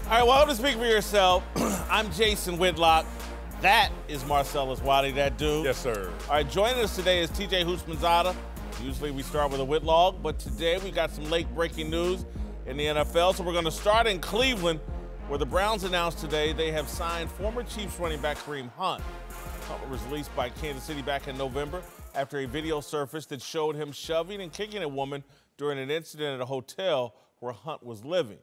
All right, welcome to Speak for Yourself. I'm Jason Whitlock. That is Marcellus Wiley, that dude. Yes, sir. All right, joining us today is TJ Houshmandzadeh. Usually we start with a Whitlock, but today we got some late-breaking news in the NFL. So we're going to start in Cleveland, where the Browns announced today they have signed former Chiefs running back Kareem Hunt. Hunt was released by Kansas City back in November after a video surfaced that showed him shoving and kicking a woman during an incident at a hotel where Hunt was living.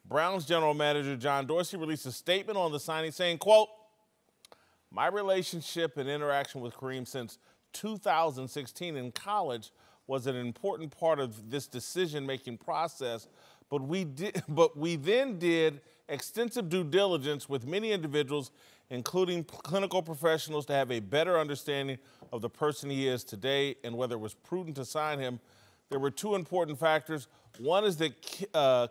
Browns general manager John Dorsey released a statement on the signing saying, quote, "My relationship and interaction with Kareem since 2016 in college was an important part of this decision-making process, but we then did extensive due diligence with many individuals, including clinical professionals, to have a better understanding of the person he is today and whether it was prudent to sign him. There were two important factors. One is that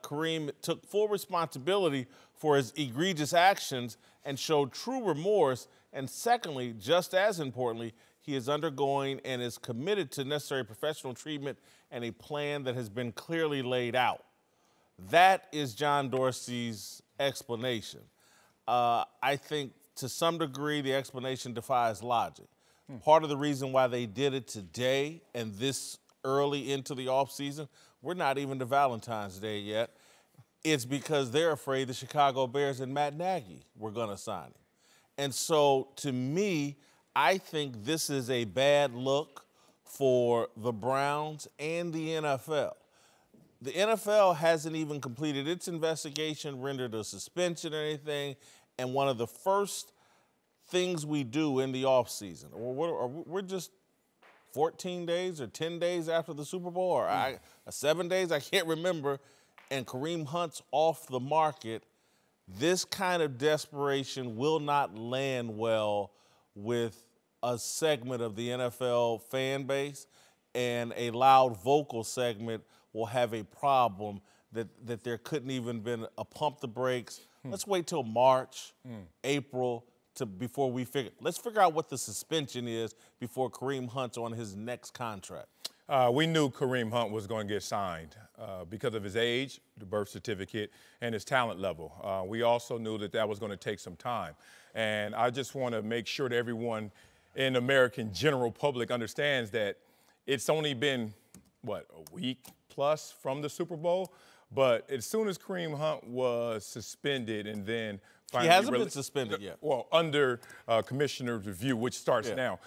Kareem took full responsibility for his egregious actions and showed true remorse. And secondly, just as importantly, he is undergoing and is committed to necessary professional treatment and a plan that has been clearly laid out." That is John Dorsey's explanation. I think to some degree the explanation defies logic. Part of the reason why they did it today and this early into the offseason, we're not even to Valentine's Day yet, it's because they're afraid the Chicago Bears and Matt Nagy were going to sign him. And so, to me, I think this is a bad look for the Browns and the NFL. The NFL hasn't even completed its investigation, rendered a suspension or anything, and one of the first things we do in the offseason, we're just 14 days or 10 days after the Super Bowl, or 7 days, I can't remember, and Kareem Hunt's off the market. This kind of desperation will not land well with a segment of the NFL fan base, and a loud vocal segment will have a problem that there couldn't even been a pump the brakes. Let's wait till March, April, before let's figure out what the suspension is before Kareem Hunt's on his next contract. We knew Kareem Hunt was going to get signed because of his age, the birth certificate, and his talent level. We also knew that was going to take some time. And I just want to make sure that everyone in the American general public understands that it's only been, a week plus from the Super Bowl? But as soon as Kareem Hunt was suspended and then finally he hasn't been suspended yet. Well, under commissioner's review, which starts now.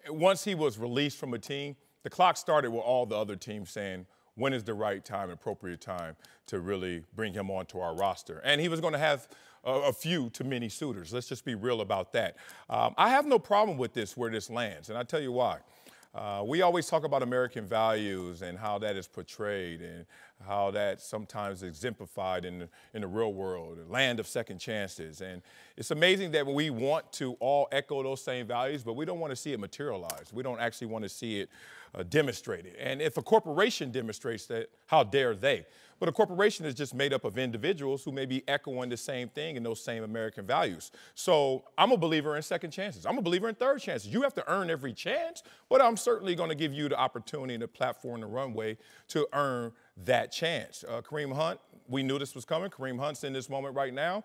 Once he was released from a team, the clock started with all the other teams saying, when is the right time, appropriate time to really bring him onto our roster? And he was going to have a few to many suitors. Let's just be real about that. I have no problem with this, where this lands, and I'll tell you why. We always talk about American values and how that is portrayed and how that sometimes is exemplified in the real world, the land of second chances. And it's amazing that we want to all echo those same values, but we don't want to see it materialized. We don't actually want to see it demonstrated. And if a corporation demonstrates that, how dare they? But a corporation is just made up of individuals who may be echoing the same thing and those same American values. So I'm a believer in second chances. I'm a believer in third chances. You have to earn every chance, but I'm certainly going to give you the opportunity and the platform, the runway to earn that chance. Kareem Hunt, we knew this was coming. Kareem Hunt's in this moment right now.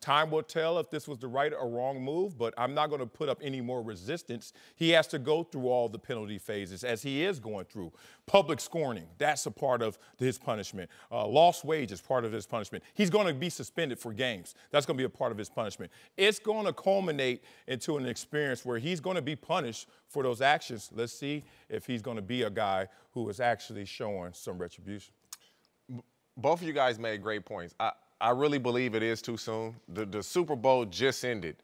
Time will tell if this was the right or wrong move, but I'm not going to put up any more resistance. He has to go through all the penalty phases, as he is going through. Public scorning, that's a part of his punishment. Lost wage is part of his punishment. He's going to be suspended for games. That's going to be a part of his punishment. It's going to culminate into an experience where he's going to be punished for those actions. Let's see if he's going to be a guy who is actually showing some retribution. Both of you guys made great points. I really believe it is too soon. The Super Bowl just ended,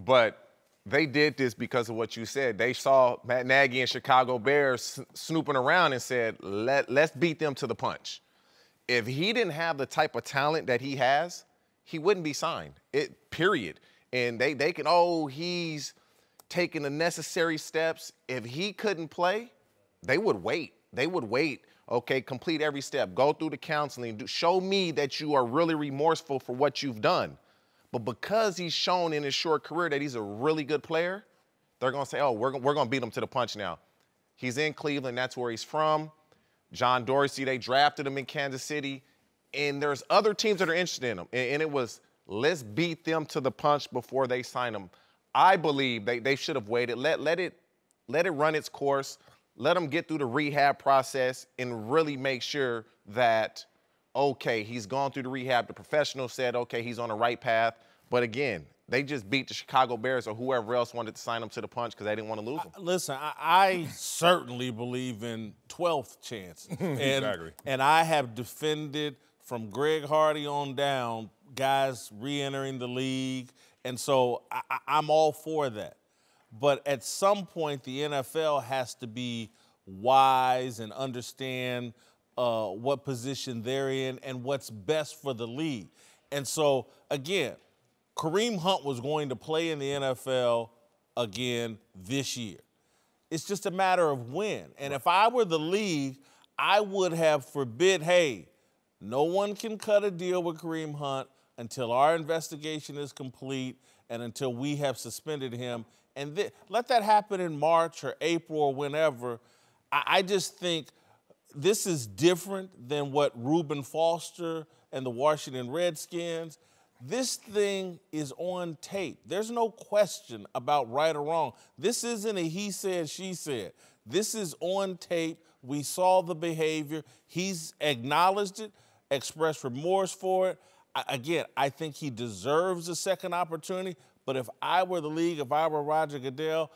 but they did this because of what you said. They saw Matt Nagy and Chicago Bears snooping around and said, let's beat them to the punch. If he didn't have the type of talent that he has, he wouldn't be signed, period. And they can, he's taking the necessary steps. If he couldn't play, they would wait. They would wait. Okay, complete every step. Go through the counseling. Show me that you are really remorseful for what you've done. But because he's shown in his short career that he's a really good player, they're going to say, we're going to beat him to the punch now. He's in Cleveland. That's where he's from. John Dorsey, they drafted him in Kansas City. And there's other teams that are interested in him. And it was, let's beat them to the punch before they sign him. I believe they should have waited. Let it run its course. Let him get through the rehab process and really make sure that, okay, he's gone through the rehab. The professionals said, okay, he's on the right path. But again, they just beat the Chicago Bears or whoever else wanted to sign him to the punch because they didn't want to lose him. Listen, I certainly believe in 12th chances. Exactly. And I have defended from Greg Hardy on down guys re-entering the league. And so I'm all for that. But at some point, the NFL has to be wise and understand what position they're in and what's best for the league. And so, again, Kareem Hunt was going to play in the NFL again this year. It's just a matter of when. And if I were the league, I would have forbid, hey, no one can cut a deal with Kareem Hunt until our investigation is complete and until we have suspended him. And let that happen in March or April or whenever. I just think this is different than what Reuben Foster and the Washington Redskins. This thing is on tape. There's no question about right or wrong. This isn't a he said, she said. This is on tape. We saw the behavior. He's acknowledged it, expressed remorse for it. Again, I think he deserves a second opportunity. But if I were the league, if I were Roger Goodell,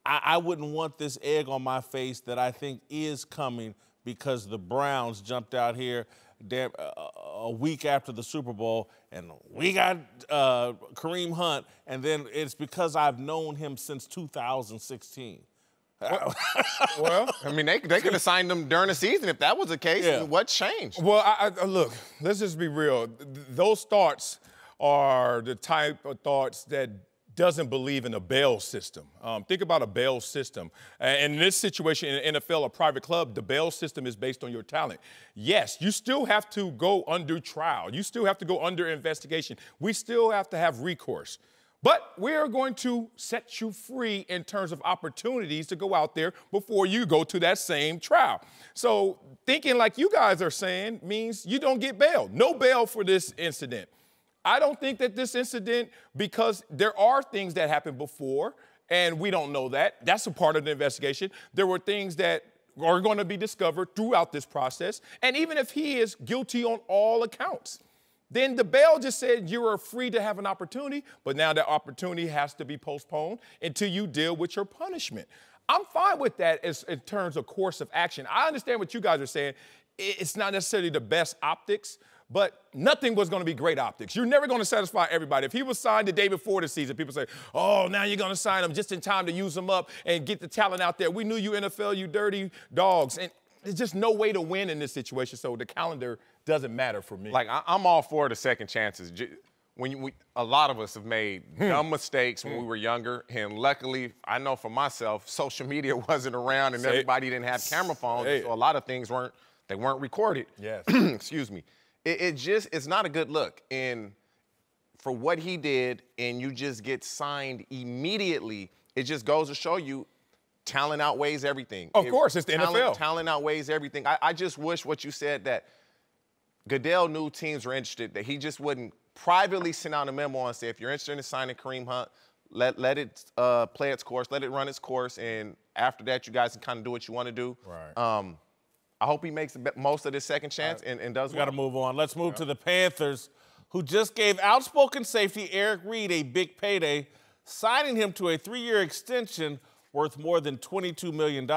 I wouldn't want this egg on my face that I think is coming because the Browns jumped out here a week after the Super Bowl, and we got Kareem Hunt, and then it's because I've known him since 2016. Well, I mean, they could have signed him during the season if that was the case. Yeah. What changed? Well, look, let's just be real. Those thoughts are the type of thoughts that doesn't believe in a bail system. Think about a bail system. And in this situation, in the NFL, a private club, the bail system is based on your talent. Yes, you still have to go under trial. You still have to go under investigation. We still have to have recourse. But we're going to set you free in terms of opportunities to go out there before you go to that same trial. So thinking like you guys are saying means you don't get bail. No bail for this incident. I don't think that this incident, because there are things that happened before, and we don't know that. That's a part of the investigation. There were things that are going to be discovered throughout this process. And even if he is guilty on all accounts, then the bail just said you are free to have an opportunity, but now that opportunity has to be postponed until you deal with your punishment. I'm fine with that in terms of course of action. I understand what you guys are saying. It's not necessarily the best optics, but nothing was going to be great optics. You're never going to satisfy everybody. If he was signed the day before the season, people say, oh, now you're going to sign him just in time to use him up and get the talent out there. We knew you, NFL, you dirty dogs. And there's just no way to win in this situation, so the calendar doesn't matter for me. Like, I'm all for the second chances. A lot of us have made dumb mistakes when we were younger, and luckily, I know for myself, social media wasn't around and everybody didn't have camera phones, so a lot of things weren't recorded. Yes. Excuse me. It's not a good look. And for what he did, and you just get signed immediately, it just goes to show you talent outweighs everything. Of course, it's the NFL. Talent outweighs everything. I just wish what you said, that Goodell knew teams were interested, that he just wouldn't privately send out a memo and say, if you're interested in signing Kareem Hunt, let it play its course, let it run its course, and after that, you guys can kind of do what you want to do. Right. I hope he makes the most of this second chance and does well. We got to move on. Let's move to the Panthers, who just gave outspoken safety Eric Reid a big payday, signing him to a 3-year extension worth more than $22 million.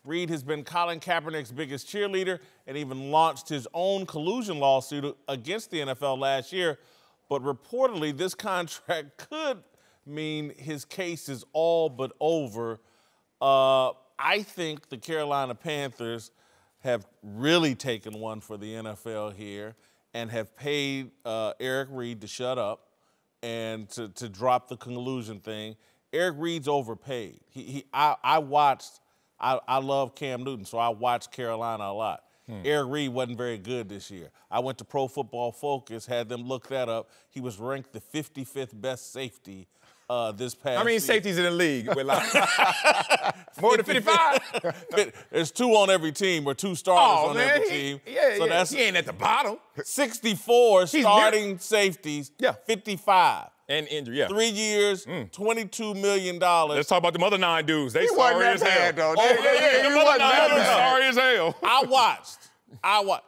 Reid has been Colin Kaepernick's biggest cheerleader and even launched his own collusion lawsuit against the NFL last year. But reportedly, this contract could mean his case is all but over. I think the Carolina Panthers have really taken one for the NFL here and have paid Eric Reid to shut up and to drop the collusion thing. Eric Reid's overpaid. I love Cam Newton, so I watched Carolina a lot. Eric Reid wasn't very good this year. I went to Pro Football Focus, had them look that up. He was ranked the 55th best safety this past How many season. safeties in the league? With like more than 55? There's 2 on every team or 2 starters on every team. So that's he ain't at the bottom. 64 starting safeties, 55. And injury, 3 years, $22 million. Let's talk about them other 9 dudes. They wasn't sorry as that hell. bad, though. Them other 9 dudes sorry as hell. I watched.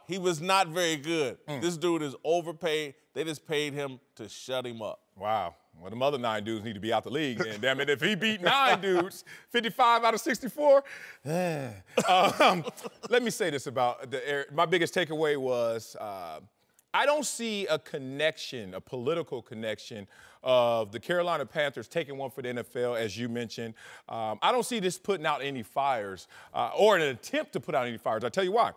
He was not very good. This dude is overpaid. They just paid him to shut him up. Wow. Well, them other 9 dudes need to be out the league then. Damn it, if he beat 9 dudes, 55 out of 64. Let me say this about my biggest takeaway was I don't see a connection, a political connection of the Carolina Panthers taking one for the NFL, as you mentioned. I don't see this putting out any fires or an attempt to put out any fires. I'll tell you why.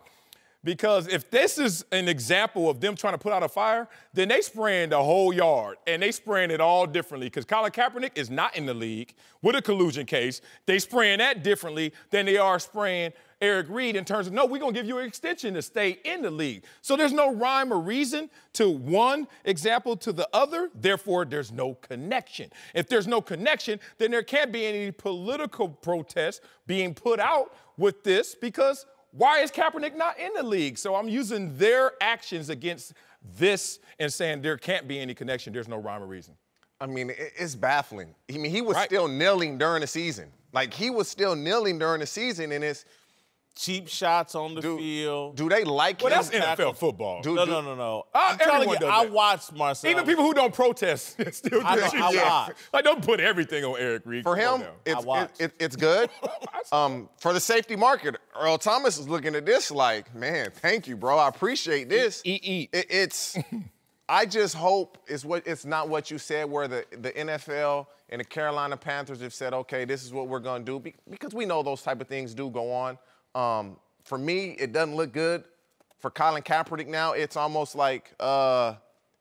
Because if this is an example of them trying to put out a fire, then they spraying the whole yard, and they spraying it all differently. Because Colin Kaepernick is not in the league with a collusion case. They spraying that differently than they are spraying Eric Reid in terms of, no, we're going to give you an extension to stay in the league. So there's no rhyme or reason to one example to the other. Therefore, there's no connection. If there's no connection, then there can't be any political protest being put out with this because why is Kaepernick not in the league? So I'm using their actions against this and saying there can't be any connection. There's no rhyme or reason. I mean, it's baffling. I mean, he was still kneeling during the season. Like, he was still kneeling during the season, and it's cheap shots on the field. Do they like him? Well, that's NFL football. No. I'm telling you, I watched Marcellus. Even people who don't protest still do that. I watched. Like, don't put everything on Eric Reid. For him, it's good. For the safety market, Earl Thomas is looking at this like, man, thank you, bro. I appreciate this. It's I just hope it's not what you said where the NFL and the Carolina Panthers have said, okay, this is what we're going to do, because we know those type of things do go on. For me, it doesn't look good. For Colin Kaepernick now, it's almost like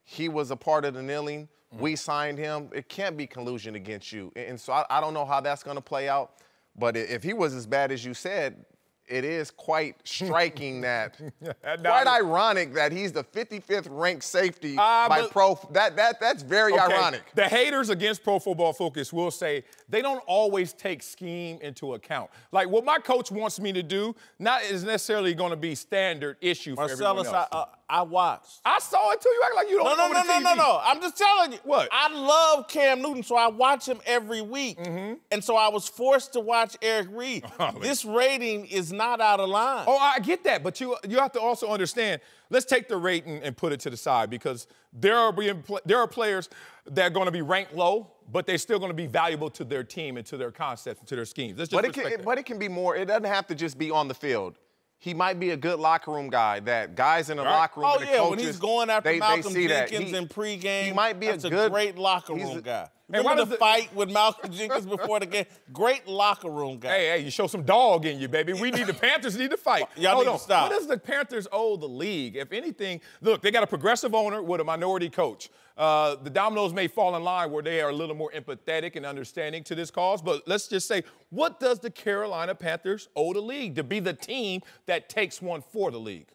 he was a part of the kneeling. We signed him. It can't be collusion against you. And so I don't know how that's going to play out. But if he was as bad as you said, it is quite striking that, quite ironic that he's the 55th ranked safety by Pro. That's very ironic. The haters against Pro Football Focus will say they don't always take scheme into account. Like what my coach wants me to do, not is necessarily going to be standard issue for everyone else. I watched. I saw it too. You act like you don't know the TV. No. I'm just telling you. What? I love Cam Newton, so I watch him every week. And so I was forced to watch Eric Reid. This rating is not out of line. Oh, I get that, but you have to also understand, let's take the rating and put it to the side, because there are players that are going to be ranked low, but they're still going to be valuable to their team and to their concepts and to their schemes. Let's just but it can be more. It doesn't have to just be on the field. He might be a good locker room guy that guys in the locker room and the coaches, when he's going after Malcolm Jenkins in pregame, he might be a great locker room guy. Remember the fight with Malcolm Jenkins before the game? Great locker room guy. Hey, you show some dog in you, baby. The Panthers need to fight. Y'all need to stop. What does the Panthers owe the league? If anything, look, they got a progressive owner with a minority coach. The dominoes may fall in line where they are a little more empathetic and understanding to this cause, but let's just say, what does the Carolina Panthers owe the league to be the team that takes one for the league?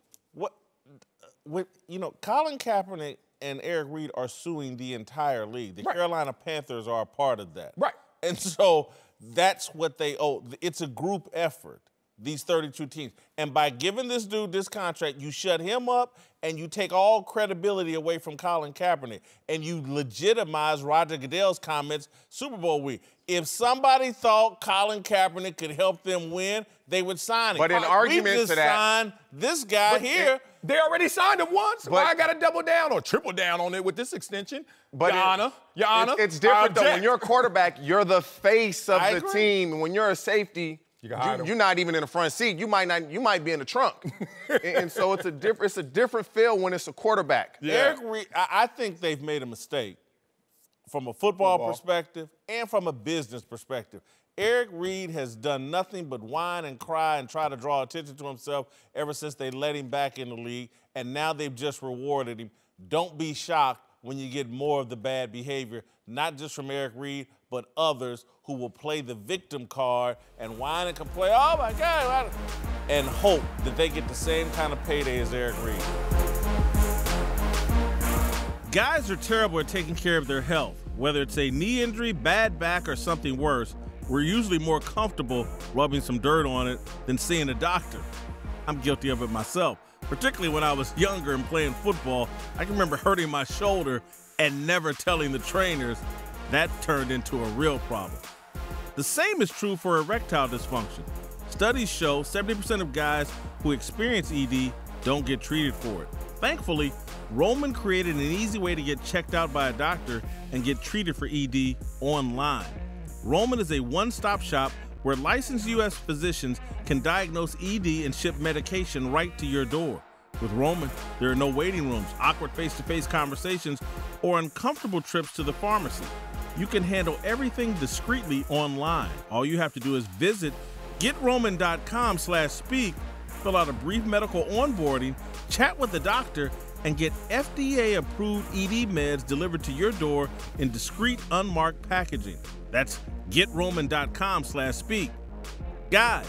Colin Kaepernick and Eric Reid are suing the entire league. The Carolina Panthers are a part of that. Right. And so that's what they owe. It's a group effort, these 32 teams. And by giving this dude this contract, you shut him up and you take all credibility away from Colin Kaepernick, and you legitimize Roger Goodell's comments Super Bowl week. If somebody thought Colin Kaepernick could help them win, they would sign him. But in argument to that, signed this guy here. They already signed him once. Why I got to double down or triple down on it with this extension? But Your Honor, it's different though. When you're a quarterback, you're the face of the team. And when you're a safety, you're not even in the front seat. You might be in the trunk. and so it's a different feel when it's a quarterback. Yeah. Eric Reid, I think they've made a mistake from a football perspective and from a business perspective. Eric Reid has done nothing but whine and cry and try to draw attention to himself ever since they let him back in the league, and now they've just rewarded him. Don't be shocked when you get more of the bad behavior, not just from Eric Reid, but others who will play the victim card and whine and complain, oh my God, and hope that they get the same kind of payday as Eric Reid. Guys are terrible at taking care of their health. Whether it's a knee injury, bad back, or something worse, we're usually more comfortable rubbing some dirt on it than seeing a doctor. I'm guilty of it myself, particularly when I was younger and playing football. I can remember hurting my shoulder and never telling the trainers. That turned into a real problem. The same is true for erectile dysfunction. Studies show 70% of guys who experience ED don't get treated for it. Thankfully, Roman created an easy way to get checked out by a doctor and get treated for ED online. Roman is a one-stop shop where licensed U.S. physicians can diagnose ED and ship medication right to your door. With Roman, there are no waiting rooms, awkward face-to-face conversations, or uncomfortable trips to the pharmacy. You can handle everything discreetly online. All you have to do is visit GetRoman.com/speak, fill out a brief medical onboarding, chat with the doctor, and get FDA-approved ED meds delivered to your door in discreet, unmarked packaging. That's GetRoman.com/speak. Guys,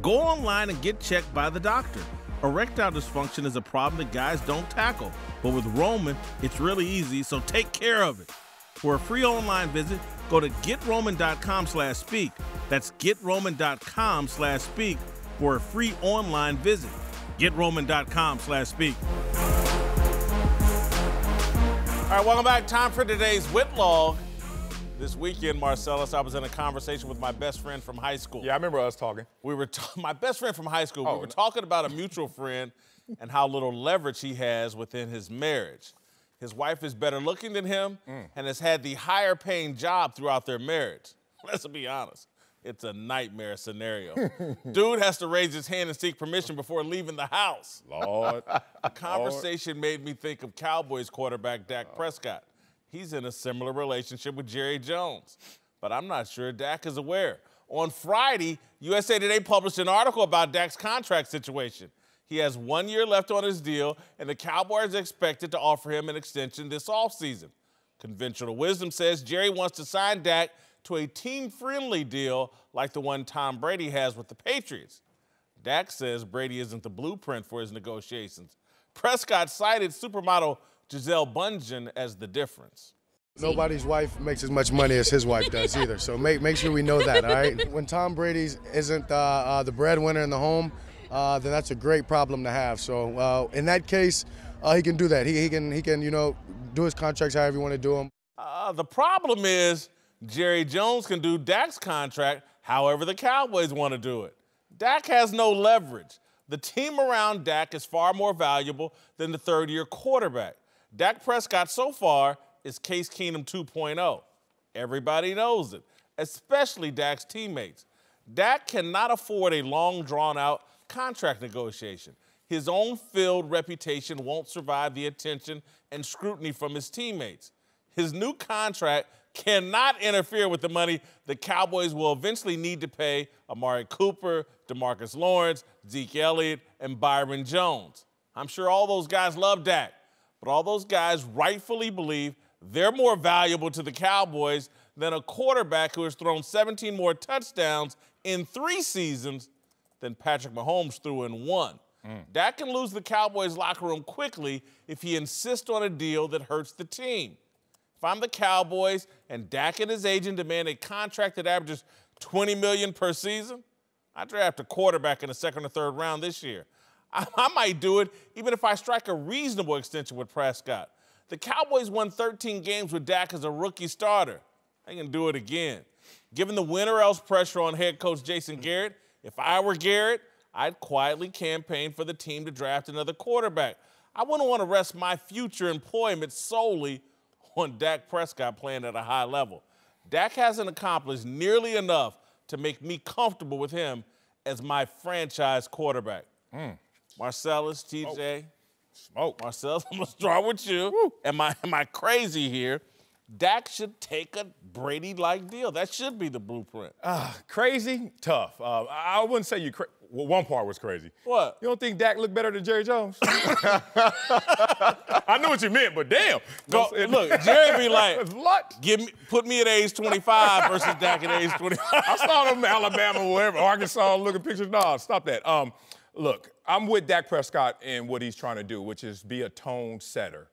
go online and get checked by the doctor. Erectile dysfunction is a problem that guys don't tackle, but with Roman, it's really easy, so take care of it. For a free online visit, go to GetRoman.com/speak. That's GetRoman.com/speak for a free online visit. GetRoman.com/speak. All right, welcome back. Time for today's Whitlock. This weekend, Marcellus, I was in a conversation with my best friend from high school. Yeah, I remember us talking. My best friend from high school. We were talking about a mutual friend and how little leverage he has within his marriage. His wife is better looking than him and has had the higher paying job throughout their marriage. Let's be honest. It's a nightmare scenario. Dude has to raise his hand and seek permission before leaving the house. Lord. The conversation made me think of Cowboys quarterback Dak Prescott. He's in a similar relationship with Jerry Jones, but I'm not sure Dak is aware. On Friday, USA Today published an article about Dak's contract situation. He has 1 year left on his deal, and the Cowboys are expected to offer him an extension this offseason. Conventional wisdom says Jerry wants to sign Dak to a team-friendly deal like the one Tom Brady has with the Patriots. Dak says Brady isn't the blueprint for his negotiations. Prescott cited supermodel Gisele Bundchen as the difference. Nobody's wife makes as much money as his wife does either, so make sure we know that, all right? When Tom Brady isn't the breadwinner in the home, then that's a great problem to have. So in that case, he can do that. He can do his contracts however you want to do them. The problem is Jerry Jones can do Dak's contract however the Cowboys want to do it. Dak has no leverage. The team around Dak is far more valuable than the third-year quarterback. Dak Prescott so far is Case Keenum 2.0. Everybody knows it, especially Dak's teammates. Dak cannot afford a long, drawn-out contract negotiation. His on-field reputation won't survive the attention and scrutiny from his teammates. His new contract cannot interfere with the money the Cowboys will eventually need to pay Amari Cooper, DeMarcus Lawrence, Zeke Elliott, and Byron Jones. I'm sure all those guys love Dak, but all those guys rightfully believe they're more valuable to the Cowboys than a quarterback who has thrown 17 more touchdowns in 3 seasons than Patrick Mahomes threw in 1. Dak can lose the Cowboys' locker room quickly if he insists on a deal that hurts the team. If I'm the Cowboys and Dak and his agent demand a contract that averages $20 million per season, I draft a quarterback in the 2nd or 3rd round this year. I might do it even if I strike a reasonable extension with Prescott. The Cowboys won 13 games with Dak as a rookie starter. They can do it again. Given the win-or-else pressure on head coach Jason Garrett, if I were Garrett, I'd quietly campaign for the team to draft another quarterback. I wouldn't want to rest my future employment solely on Dak Prescott playing at a high level. Dak hasn't accomplished nearly enough to make me comfortable with him as my franchise quarterback. Marcellus, TJ. Smoke. Marcellus, I'm going to start with you. Woo. Am I crazy here? Dak should take a Brady-like deal. That should be the blueprint. Crazy? Tough. I wouldn't say you crazy. Well, one part was crazy. What? You don't think Dak looked better than Jerry Jones? I knew what you meant, but damn. Look, Jerry be like, what? Put me at age 25 versus Dak at age 25. I saw them in Alabama, wherever, Arkansas, looking pictures. No, stop that. Look, I'm with Dak Prescott in what he's trying to do, which is be a tone setter.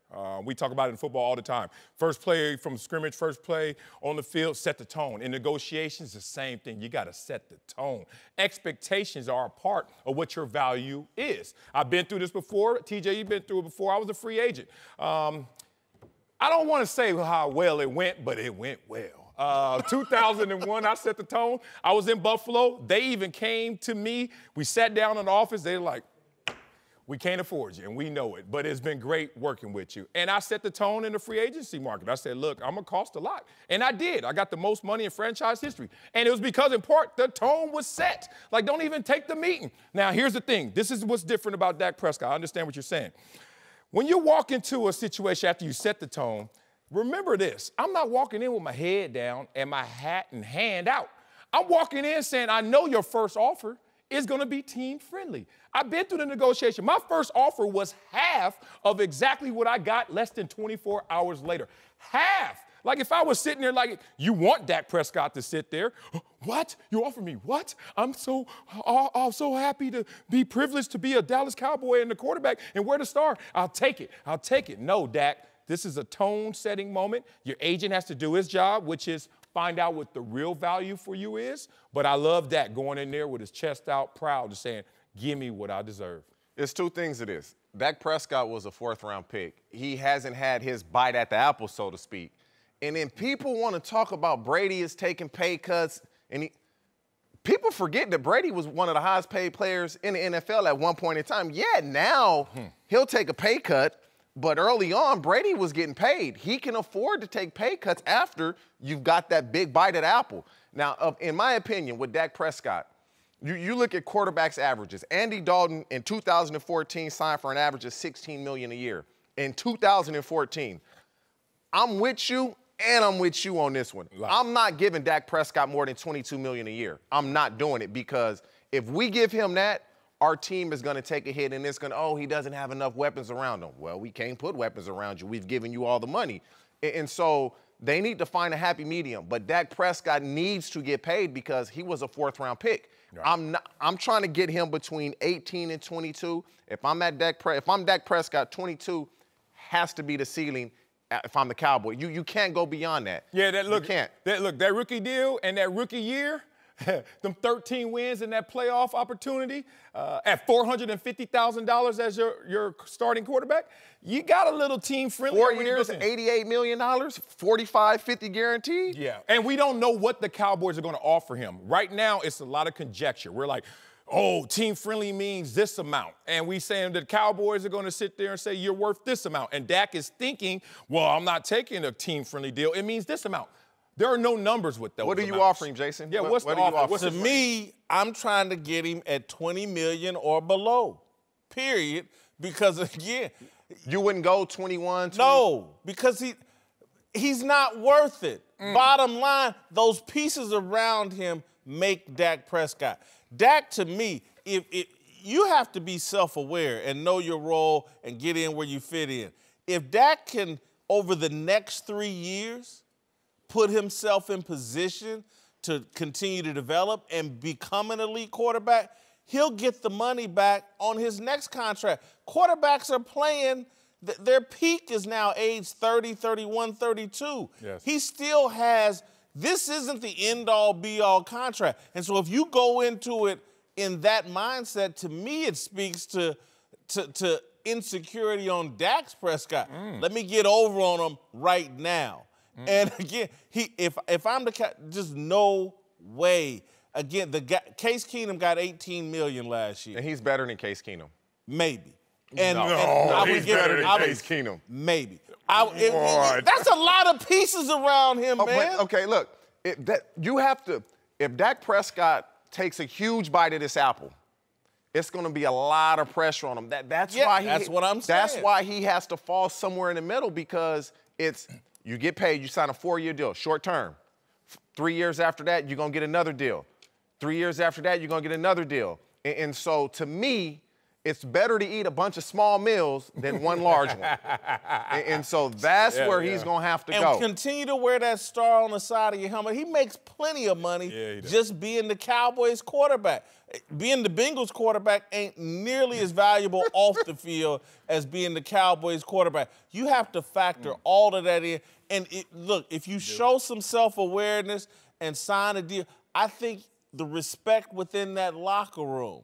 We talk about it in football all the time. First play from scrimmage, first play on the field, set the tone. In negotiations, the same thing. You got to set the tone. Expectations are a part of what your value is. I've been through this before. TJ, you've been through it before. I was a free agent. I don't want to say how well it went, but it went well. 2001, I set the tone. I was in Buffalo. They even came to me. We sat down in the office. They were like, we can't afford you, and we know it, but it's been great working with you. And I set the tone in the free agency market. I said, look, I'm going to cost a lot. And I did. I got the most money in franchise history. And it was because, in part, the tone was set. Like, don't even take the meeting. Now, here's the thing. This is what's different about Dak Prescott. I understand what you're saying. When you walk into a situation after you set the tone, remember this, I'm not walking in with my head down and my hat and hand out. I'm walking in saying, I know your first offer is going to be team friendly. I've been through the negotiation. My first offer was half of exactly what I got less than 24 hours later. Half. Like if I was sitting there like, you want Dak Prescott to sit there. What? You offer me what? I'm so happy to be privileged to be a Dallas Cowboy and the quarterback and wear the star. I'll take it. I'll take it. No, Dak. This is a tone-setting moment. Your agent has to do his job, which is find out what the real value for you is. But I love Dak going in there with his chest out, proud, and saying, give me what I deserve. There's two things to this. Dak Prescott was a fourth-round pick. He hasn't had his bite at the apple, so to speak. And then people want to talk about Brady is taking pay cuts. And people forget that Brady was one of the highest-paid players in the NFL at one point in time. Yeah, now he'll take a pay cut. But early on, Brady was getting paid. He can afford to take pay cuts after you've got that big bite at Apple. Now, in my opinion, with Dak Prescott, you look at quarterbacks' averages. Andy Dalton in 2014 signed for an average of $16 million a year. In 2014, I'm with you, and I'm with you on this one. I'm not giving Dak Prescott more than $22 million a year. I'm not doing it because if we give him that, our team is going to take a hit, and it's going to, oh, he doesn't have enough weapons around him. Well, we can't put weapons around you. We've given you all the money. And so they need to find a happy medium. But Dak Prescott needs to get paid because he was a fourth-round pick. Right. I'm trying to get him between 18 and 22. If I'm Dak Prescott, 22 has to be the ceiling if I'm the Cowboy. You can't go beyond that. Yeah, you can't. That rookie deal and that rookie year, them 13 wins in that playoff opportunity at $450,000 as your starting quarterback, you got a little team friendly. 4 years, $88 million, 45, 50 guaranteed. Yeah, and we don't know what the Cowboys are going to offer him. Right now, it's a lot of conjecture. We're like, oh, team friendly means this amount. And we saying that Cowboys are going to sit there and say, you're worth this amount. And Dak is thinking, well, I'm not taking a team friendly deal. It means this amount. There are no numbers with those. What are you offering, Jason? Yeah, what's the offer? To me, I'm trying to get him at $20 million or below, period, because, again. You wouldn't go 21, 20? No, because he's not worth it. Bottom line, those pieces around him make Dak Prescott. Dak, to me, if you have to be self-aware and know your role and get in where you fit in. If Dak can, over the next 3 years, put himself in position to continue to develop and become an elite quarterback, he'll get the money back on his next contract. Quarterbacks are playing, their peak is now age 30, 31, 32. Yes. He still has, this isn't the end-all, be-all contract. And so if you go into it in that mindset, to me it speaks to insecurity on Dak Prescott. Let me get over on him right now. And again, if I'm just no way. Again, Case Keenum got $18 million last year. And he's better than Case Keenum. Maybe. And I would he's better than Case Keenum. Maybe. That's a lot of pieces around him, man. Okay, look. If Dak Prescott takes a huge bite of this apple, it's going to be a lot of pressure on him. That's what I'm saying. That's why he has to fall somewhere in the middle because you get paid, you sign a 4-year deal, short term. 3 years after that, you're going to get another deal. 3 years after that, you're going to get another deal. And so, to me, it's better to eat a bunch of small meals than one large one. And so that's where he's going to have to go. And continue to wear that star on the side of your helmet. He makes plenty of money just being the Cowboys quarterback. Being the Bengals quarterback ain't nearly as valuable off the field as being the Cowboys quarterback. You have to factor all of that in. And look, if you show some self-awareness and sign a deal, I think the respect within that locker room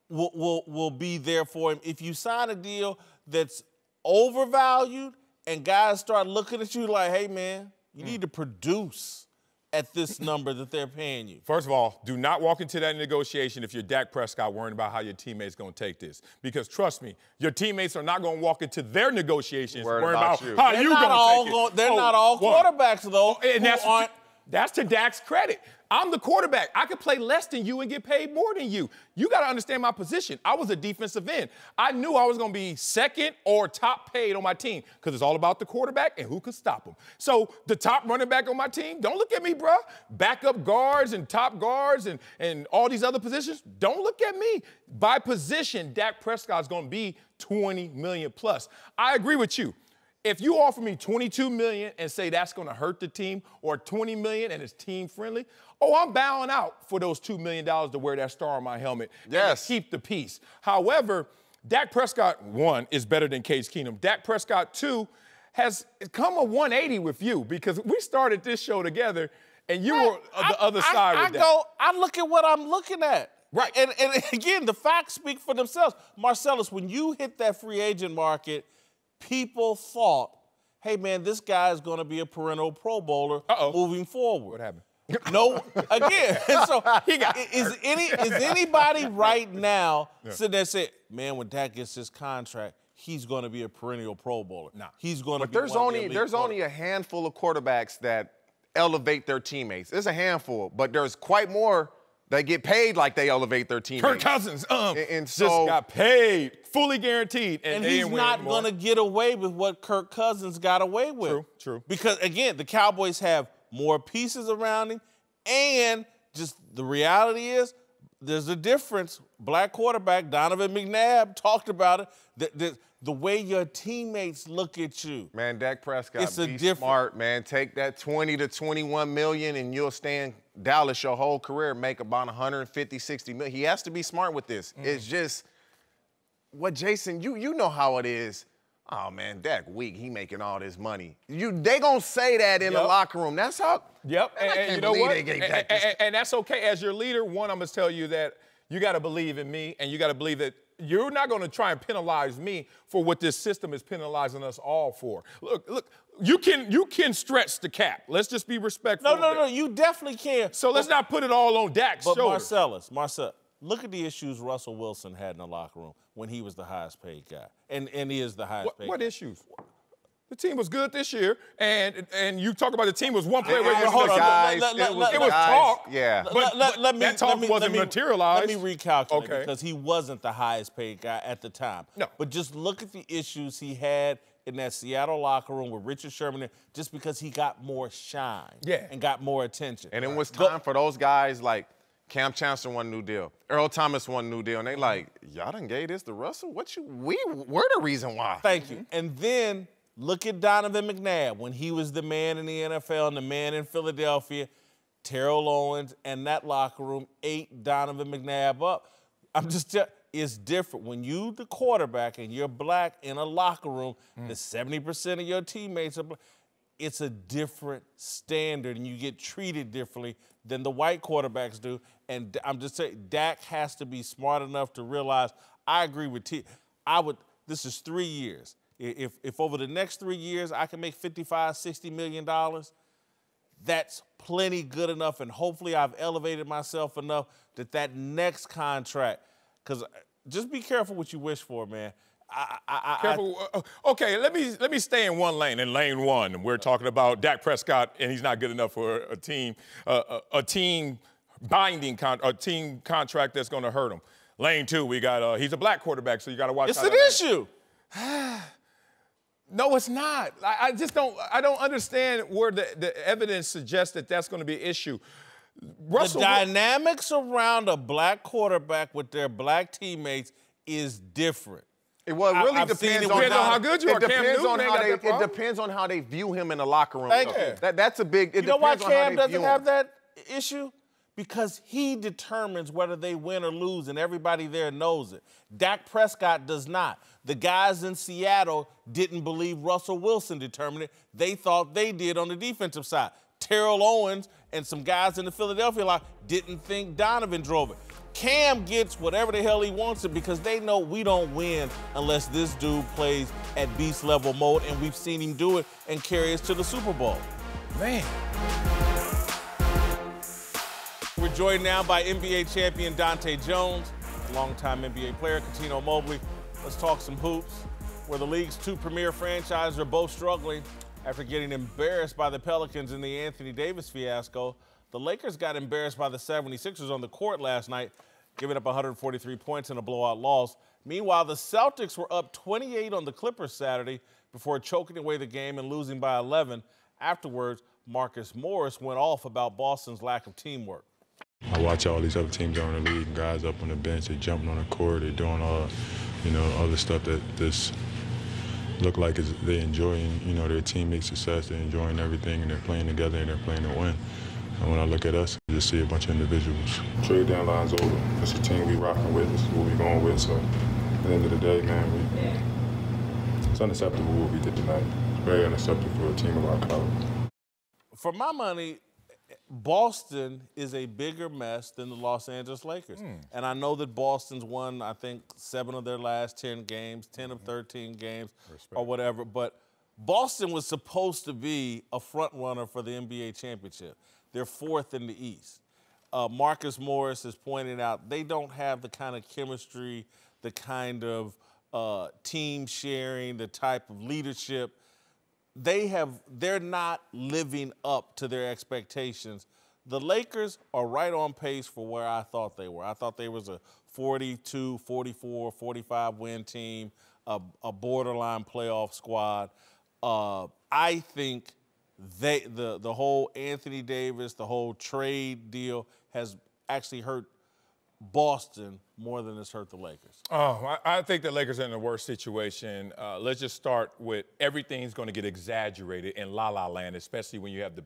will be there for him. If you sign a deal that's overvalued and guys start looking at you like, hey, man, you need to produce at this number that they're paying you. First of all, do not walk into that negotiation if you're Dak Prescott worrying about how your teammates going to take this. Because trust me, your teammates are not going to walk into their negotiations worrying about how you're going to take it. They're not all quarterbacks, though. And that's to Dak's credit. I'm the quarterback. I could play less than you and get paid more than you. You got to understand my position. I was a defensive end. I knew I was going to be second or top paid on my team because it's all about the quarterback and who could stop him. So the top running back on my team, don't look at me, bro. Backup guards and top guards and all these other positions, don't look at me. By position, Dak Prescott is going to be $20 million plus. I agree with you. If you offer me $22 million and say that's going to hurt the team, or $20 million and it's team friendly, I'm bowing out for those $2 million to wear that star on my helmet and to keep the peace. However, Dak Prescott, 1, is better than Case Keenum. Dak Prescott, 2, has come a 180 with you because we started this show together and you were on the other side with that. I look at what I'm looking at. Right. And again, the facts speak for themselves. Marcellus, when you hit that free agent market, people thought, hey, man, this guy is going to be a perennial Pro Bowler moving forward. What happened? No, again. So is anybody right now sitting there saying, man, when Dak gets this contract, he's going to be a perennial Pro Bowler? Nah. He's going to be there's only a handful of quarterbacks that elevate their teammates. There's a handful, but there's quite more that get paid like they elevate their teammates. Kirk Cousins and just so, got paid, fully guaranteed. And he's not going to get away with what Kirk Cousins got away with. True. Because, again, the Cowboys have more pieces around him, and just the reality is there's a difference. Black quarterback Donovan McNabb talked about it. The way your teammates look at you. Man, Dak Prescott, be smart, man. Take that $20 to $21 million and you'll stay in Dallas your whole career, make about $150, $60 million. He has to be smart with this. It's just what Jason, you know how it is. Oh, man, Dak weak. He making all this money. They going to say that in the locker room. That's how. Yep. Man, and you know what? And that's okay. As your leader, one, I'm going to tell you that you got to believe in me and you got to believe that you're not going to try and penalize me for what this system is penalizing us all for. Look, you can stretch the cap. Let's just be respectful. No, you definitely can. So let's not put it all on Dak's shoulder. Marcellus, look at the issues Russell Wilson had in the locker room when he was the highest paid guy. And he is the highest paid guy. What issues? The team was good this year, and you talk about the team was one player. Hold on, it was talk. Yeah. But that talk wasn't materialized. Let me recalculate because he wasn't the highest paid guy at the time. No. But just look at the issues he had in that Seattle locker room with Richard Sherman just because he got more shine and got more attention. And it was time for those guys like Cam Chancellor won a new deal. Earl Thomas won a new deal. And they like, y'all done gave this to Russell? We're the reason why. Thank you. And then look at Donovan McNabb when he was the man in the NFL and the man in Philadelphia. Terrell Owens and that locker room ate Donovan McNabb up. I'm just telling you, it's different. When you the quarterback and you're black in a locker room, the 70% of your teammates are black. It's a different standard, and you get treated differently than the white quarterbacks do. And I'm just saying, Dak has to be smart enough to realize, I agree with T. This is 3 years. If over the next 3 years I can make $55, $60 million, that's plenty good enough, and hopefully I've elevated myself enough that next contract, because just be careful what you wish for, man. Careful. Okay, let me stay in one lane. In lane one, we're talking about Dak Prescott, and he's not good enough for a team contract that's going to hurt him. Lane two, we got he's a black quarterback, so you got to watch. It's an issue. No, it's not. I don't understand where the evidence suggests that that's going to be an issue. The dynamics around a black quarterback with their black teammates is different. Well, it really depends on how good you are. It depends on how they view him in the locker room. Thank you. That's a big. You know why Cam doesn't have that issue? Because he determines whether they win or lose, and everybody there knows it. Dak Prescott does not. The guys in Seattle didn't believe Russell Wilson determined it. They thought they did on the defensive side. Terrell Owens and some guys in the Philadelphia line didn't think Donovan drove it. Cam gets whatever the hell he wants it because they know we don't win unless this dude plays at beast level mode, and we've seen him do it and carry us to the Super Bowl. Man. We're joined now by NBA champion Dante Jones, longtime NBA player Cuttino Mobley. Let's talk some hoops, where the league's two premier franchises are both struggling after getting embarrassed by the Pelicans in the Anthony Davis fiasco. The Lakers got embarrassed by the 76ers on the court last night, giving up 143 points in a blowout loss. Meanwhile, the Celtics were up 28 on the Clippers Saturday before choking away the game and losing by 11. Afterwards, Marcus Morris went off about Boston's lack of teamwork. I watch all these other teams around the league, and guys up on the bench, they jumping on the court, they're doing all, other stuff that this look like they enjoying, their teammates' success, they're enjoying everything, and they're playing together, and they're playing to win. And when I look at us, I just see a bunch of individuals. Trade deadline's over. It's the team we rocking with. This is what we going with. So at the end of the day, man, it's unacceptable what we did tonight. It's very unacceptable for a team of our caliber. For my money, Boston is a bigger mess than the Los Angeles Lakers. And I know that Boston's won, I think, 7 of their last 10 games, 10 of 13 games, or whatever. But Boston was supposed to be a front runner for the NBA championship. They're 4th in the East. Marcus Morris has pointed out they don't have the kind of chemistry, the kind of team sharing, the type of leadership. They're not living up to their expectations. The Lakers are right on pace for where I thought they were. I thought they was a 42, 44, 45 win team, a borderline playoff squad. I think the whole Anthony Davis, the whole trade deal has actually hurt Boston more than it's hurt the Lakers. Oh, I think the Lakers are in a worse situation. Let's just start with everything's going to get exaggerated in La La Land, especially when you have the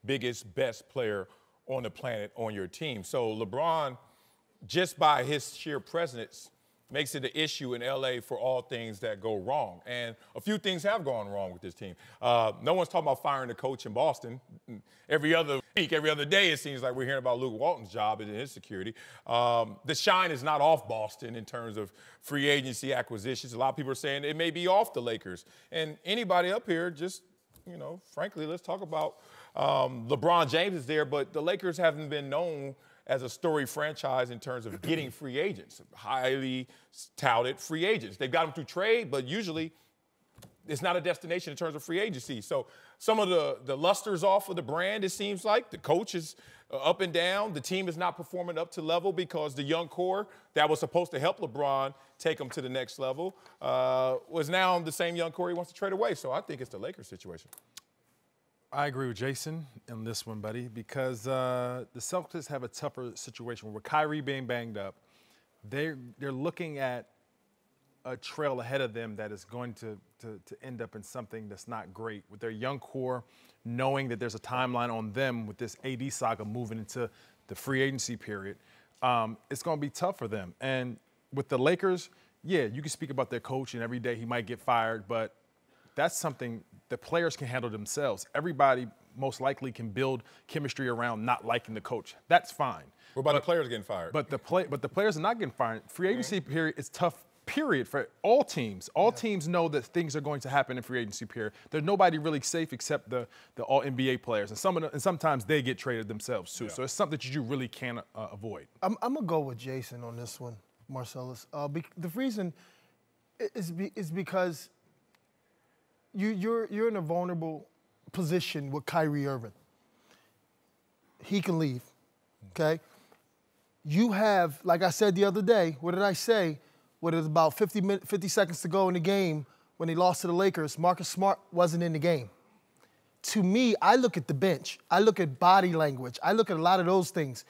biggest, best player on the planet on your team. So LeBron, just by his sheer presence, makes it an issue in L.A. for all things that go wrong. And a few things have gone wrong with this team. No one's talking about firing the coach in Boston. Every other week, every other day, it seems like we're hearing about Luke Walton's job and his security. The shine is not off Boston in terms of free agency acquisitions. A lot of people are saying it may be off the Lakers. And anybody up here, just, frankly, let's talk about LeBron James is there, but the Lakers haven't been known as a storied franchise in terms of getting free agents, highly touted free agents. They've got them through trade, but usually it's not a destination in terms of free agency. So some of the luster's off of the brand, it seems like. The coach is up and down. The team is not performing up to level because the young core that was supposed to help LeBron take him to the next level was now the same young core he wants to trade away. So I think it's the Lakers situation. I agree with Jason on this one, buddy, because the Celtics have a tougher situation. With Kyrie being banged up, they're looking at a trail ahead of them that is going to end up in something that's not great. With their young core, knowing that there's a timeline on them with this AD saga moving into the free agency period, it's going to be tough for them. And with the Lakers, yeah, you can speak about their coach, and every day he might get fired, but that's something the players can handle themselves. Everybody most likely can build chemistry around not liking the coach. That's fine. What about the players getting fired? But the players are not getting fired. Free agency period is tough. Period for all teams. All teams know that things are going to happen in free agency period. There's nobody really safe except the all NBA players, and sometimes they get traded themselves too. Yeah. So it's something that you really can't avoid. I'm gonna go with Jason on this one, Marcellus. The reason is because you're in a vulnerable position with Kyrie Irving. He can leave, okay? You have, like I said the other day, what did I say? When it was about 50 seconds to go in the game, when they lost to the Lakers, Marcus Smart wasn't in the game. To me, I look at the bench. I look at body language. I look at a lot of those things.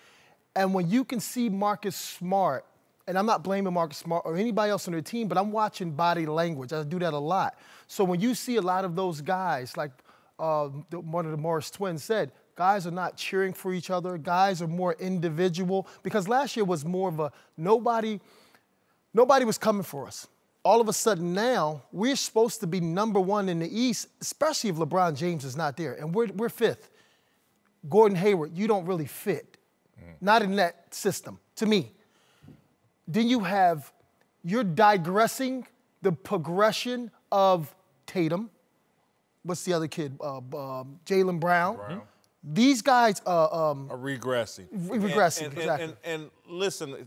And when you can see Marcus Smart and I'm not blaming Marcus Smart or anybody else on their team, but I'm watching body language. I do that a lot. So when you see a lot of those guys, like one of the Morris twins said, guys are not cheering for each other. Guys are more individual. Because last year was more of a nobody was coming for us. All of a sudden now, we're supposed to be #1 in the East, especially if LeBron James is not there. And we're 5th. Gordon Hayward, you don't really fit. Not in that system, to me. Then you're digressing the progression of Tatum. What's the other kid? Jaylen Brown. These guys are regressing. Regressing, exactly. And listen,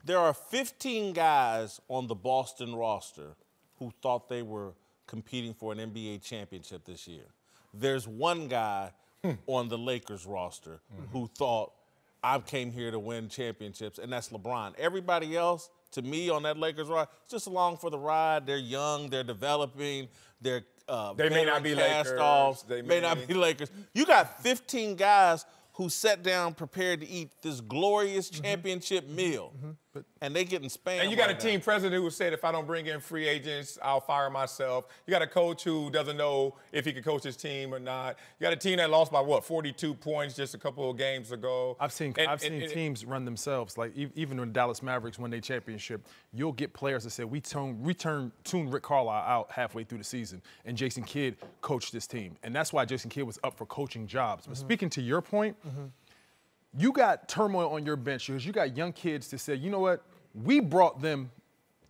there are 15 guys on the Boston roster who thought they were competing for an NBA championship this year. There's one guy on the Lakers roster who thought, I came here to win championships, and that's LeBron. Everybody else, to me, on that Lakers roster, it's just along for the ride. They're young, they're developing, they may not be Lakers. They may not be Lakers. You got 15 guys who sat down prepared to eat this glorious championship meal, and they getting spammed. And you got a team president who said, if I don't bring in free agents, I'll fire myself. You got a coach who doesn't know if he can coach his team or not. You got a team that lost by, 42 points just a couple of games ago. I've seen teams run themselves. Like, even when Dallas Mavericks win their championship, you'll get players that say, we tuned Rick Carlisle out halfway through the season, and Jason Kidd coached this team. And that's why Jason Kidd was up for coaching jobs. But speaking to your point, you got turmoil on your bench because you got young kids that say, you know what, we brought them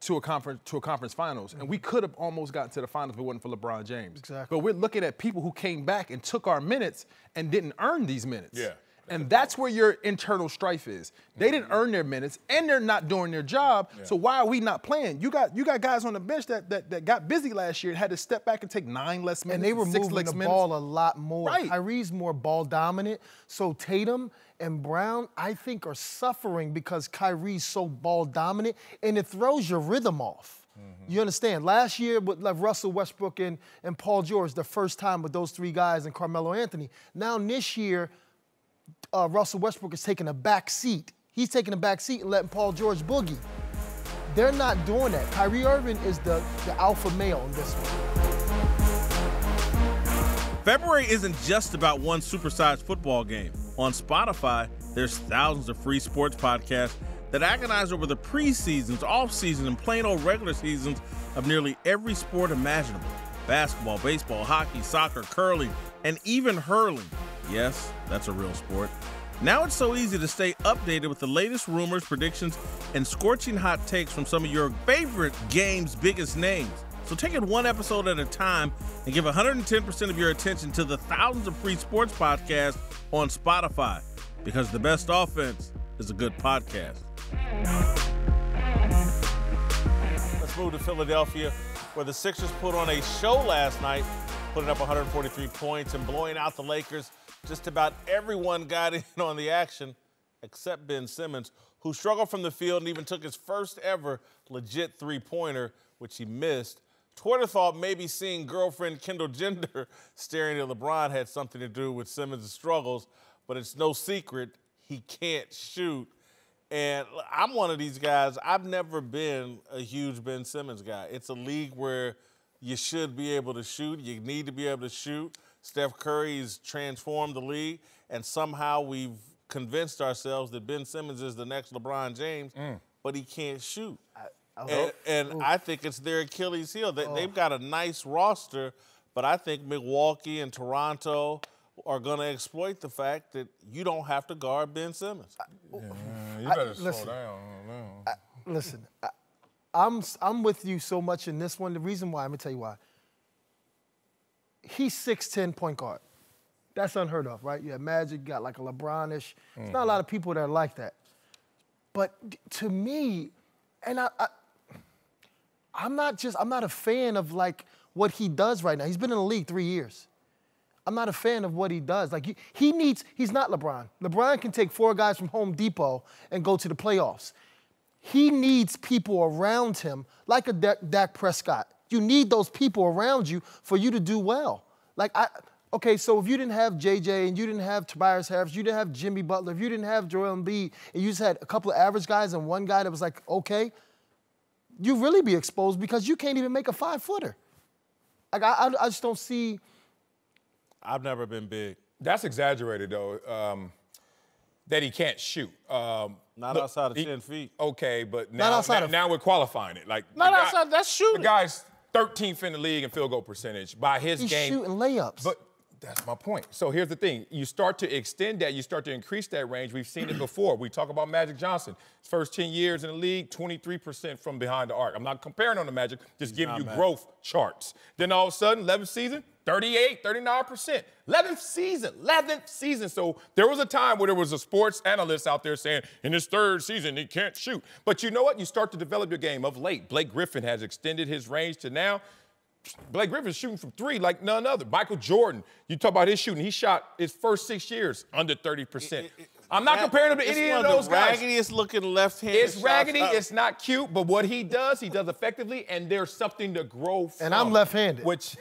to a conference finals, and we could have almost gotten to the finals if it wasn't for LeBron James. Exactly. But we're looking at people who came back and took our minutes and didn't earn these minutes. Yeah. And that's where your internal strife is. They didn't earn their minutes, and they're not doing their job. Yeah. So why are we not playing? You got guys on the bench that got busy last year and had to step back and take 9 less minutes. And they were moving the ball a lot more. Right. Kyrie's more ball dominant. So Tatum and Brown, I think, are suffering because Kyrie's so ball dominant, and it throws your rhythm off. You understand? Last year with like Russell Westbrook and Paul George, the first time with those 3 guys and Carmelo Anthony. Now this year, Russell Westbrook is taking a back seat. He's taking a back seat and letting Paul George boogie. They're not doing that. Kyrie Irving is the alpha male in this one. February isn't just about one supersized football game. On Spotify, there's thousands of free sports podcasts that agonize over the preseasons, off-season, and plain old regular seasons of nearly every sport imaginable. Basketball, baseball, hockey, soccer, curling, and even hurling. Yes, that's a real sport. Now it's so easy to stay updated with the latest rumors, predictions, and scorching hot takes from some of your favorite game's biggest names. So take it one episode at a time and give 110% of your attention to the thousands of free sports podcasts on Spotify, because the best offense is a good podcast. Let's move to Philadelphia, where the Sixers put on a show last night, putting up 143 points and blowing out the Lakers. Just about everyone got in on the action except Ben Simmons, who struggled from the field and even took his first ever legit three-pointer, which he missed. Twitter thought maybe seeing girlfriend Kendall Jenner staring at LeBron had something to do with Simmons' struggles, but it's no secret he can't shoot. And I'm one of these guys, I've never been a huge Ben Simmons guy. It's a league where you should be able to shoot. You need to be able to shoot. Steph Curry's transformed the league, and somehow we've convinced ourselves that Ben Simmons is the next LeBron James, but he can't shoot. And I think it's their Achilles heel. They've got a nice roster, but I think Milwaukee and Toronto are going to exploit the fact that you don't have to guard Ben Simmons. You better slow down. Listen, I'm with you so much in this one. The reason why, I'm going to tell you why. He's 6'10" point guard. That's unheard of, right? You have Magic, you got like a LeBron-ish. There's not a lot of people that are like that. But to me, and I'm not a fan of like what he does right now. He's been in the league 3 years. I'm not a fan of what he does. Like he's not LeBron. LeBron can take 4 guys from Home Depot and go to the playoffs. He needs people around him, like a Dak Prescott. You need those people around you for you to do well. Like Okay, so if you didn't have JJ and you didn't have Tobias Harris, you didn't have Jimmy Butler, if you didn't have Joel Embiid, and you just had a couple of average guys and one guy that was like, okay, you'd really be exposed because you can't even make a 5-footer. Like, I just don't see. I've never been big. That's exaggerated, though, that he can't shoot. Not outside of 10 feet. Okay, but now we're qualifying it. Like Not outside, that's shooting. The guy's 13th in the league in field goal percentage by his He's game. He's shooting layups. But that's my point. So here's the thing. You start to extend that. You start to increase that range. We've seen it before. We talk about Magic Johnson. His first 10 years in the league, 23% from behind the arc. I'm not comparing on the Magic, just giving you growth charts. Then all of a sudden, 11th season, 38, 39%. 11th season. So there was a time where there was a sports analyst out there saying, in his third season, he can't shoot. But you know what? You start to develop your game. Of late, Blake Griffin has extended his range to now. Blake Griffin's shooting from 3 like none other. Michael Jordan, you talk about his shooting. He shot his first 6 years under 30%. I'm not comparing him to any of those guys. It's raggediest looking left-handed. It's raggedy. It's not cute. But what he does effectively, and there's something to grow from. And I'm left-handed. Which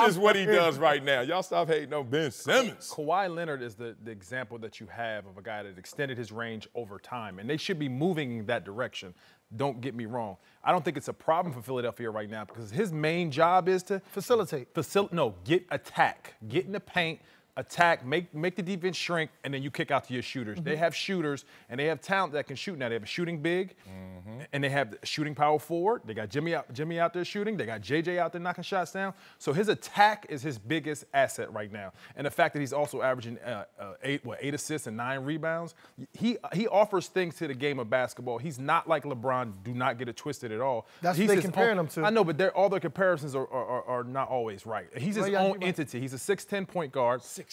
is what he does right now. Y'all stop hating on Ben Simmons. Kawhi Leonard is the example that you have of a guy that extended his range over time, and they should be moving in that direction. Don't get me wrong. I don't think it's a problem for Philadelphia right now because his main job is to facilitate. Get attack. Get in the paint, attack, make the defense shrink, and then you kick out to your shooters. They have shooters, and they have talent that can shoot now. They have a shooting big, and they have a shooting power forward. They got Jimmy out there shooting. They got JJ out there knocking shots down. So his attack is his biggest asset right now. And the fact that he's also averaging 8 assists and 9 rebounds, he offers things to the game of basketball. He's not like LeBron. Do not get it twisted at all. That's what they're comparing him to. I know, but all their comparisons are not always right. He's his own entity. He's a 6'10" point guard. 6'10".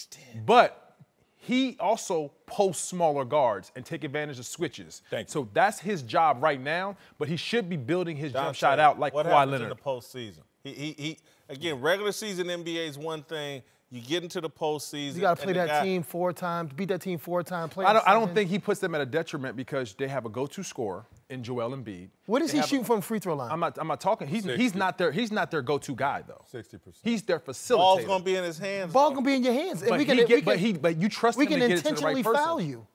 But he also posts smaller guards and take advantage of switches. So that's his job right now, but he should be building his jump shot out like Kawhi Leonard. What happens in the postseason? He again, regular season NBA is one thing. You get into the postseason. You got to play that team 4 times, beat that team 4 times. I don't think he puts them at a detriment because they have a go-to scorer in Joel Embiid. What is he shooting from the free throw line? I'm not talking. He's not their go-to guy though. 60%. He's their facilitator. Ball's gonna be in his hands. Ball gonna be in your hands. But you trust him to get it to the right person. We can intentionally foul you.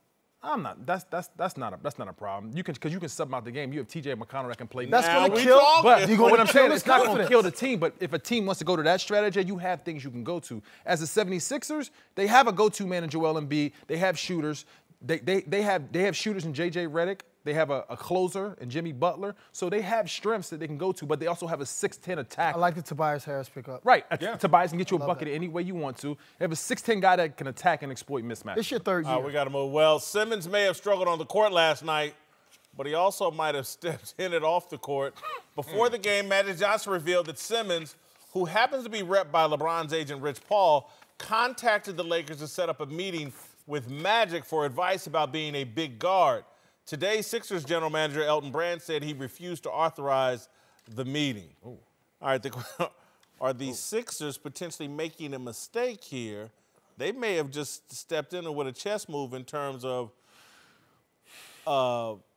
I'm not. That's not a problem. Because you can sub him out the game. You have T.J. McConnell that can play. That's going to kill. But what I'm saying, it's not going to kill the team. But if a team wants to go to that strategy, you have things you can go to. As the 76ers, they have a go-to man in Joel Embiid. They have shooters. They have shooters in J.J. Redick. They have a closer in Jimmy Butler. So they have strengths that they can go to, but they also have a 6'10" attack. I like the Tobias Harris pickup. Right. Tobias can get you a bucket any way you want to. They have a 6'10" guy that can attack and exploit mismatches. It's your third year. We got to move. Well, Simmons may have struggled on the court last night, but he also might have stepped in it off the court. Before the game, Magic Johnson revealed that Simmons, who happens to be repped by LeBron's agent Rich Paul, contacted the Lakers to set up a meeting with Magic for advice about being a big guard. Today, Sixers general manager Elton Brand said he refused to authorize the meeting. All right, are the Sixers potentially making a mistake here? They may have just stepped in with a chess move in terms of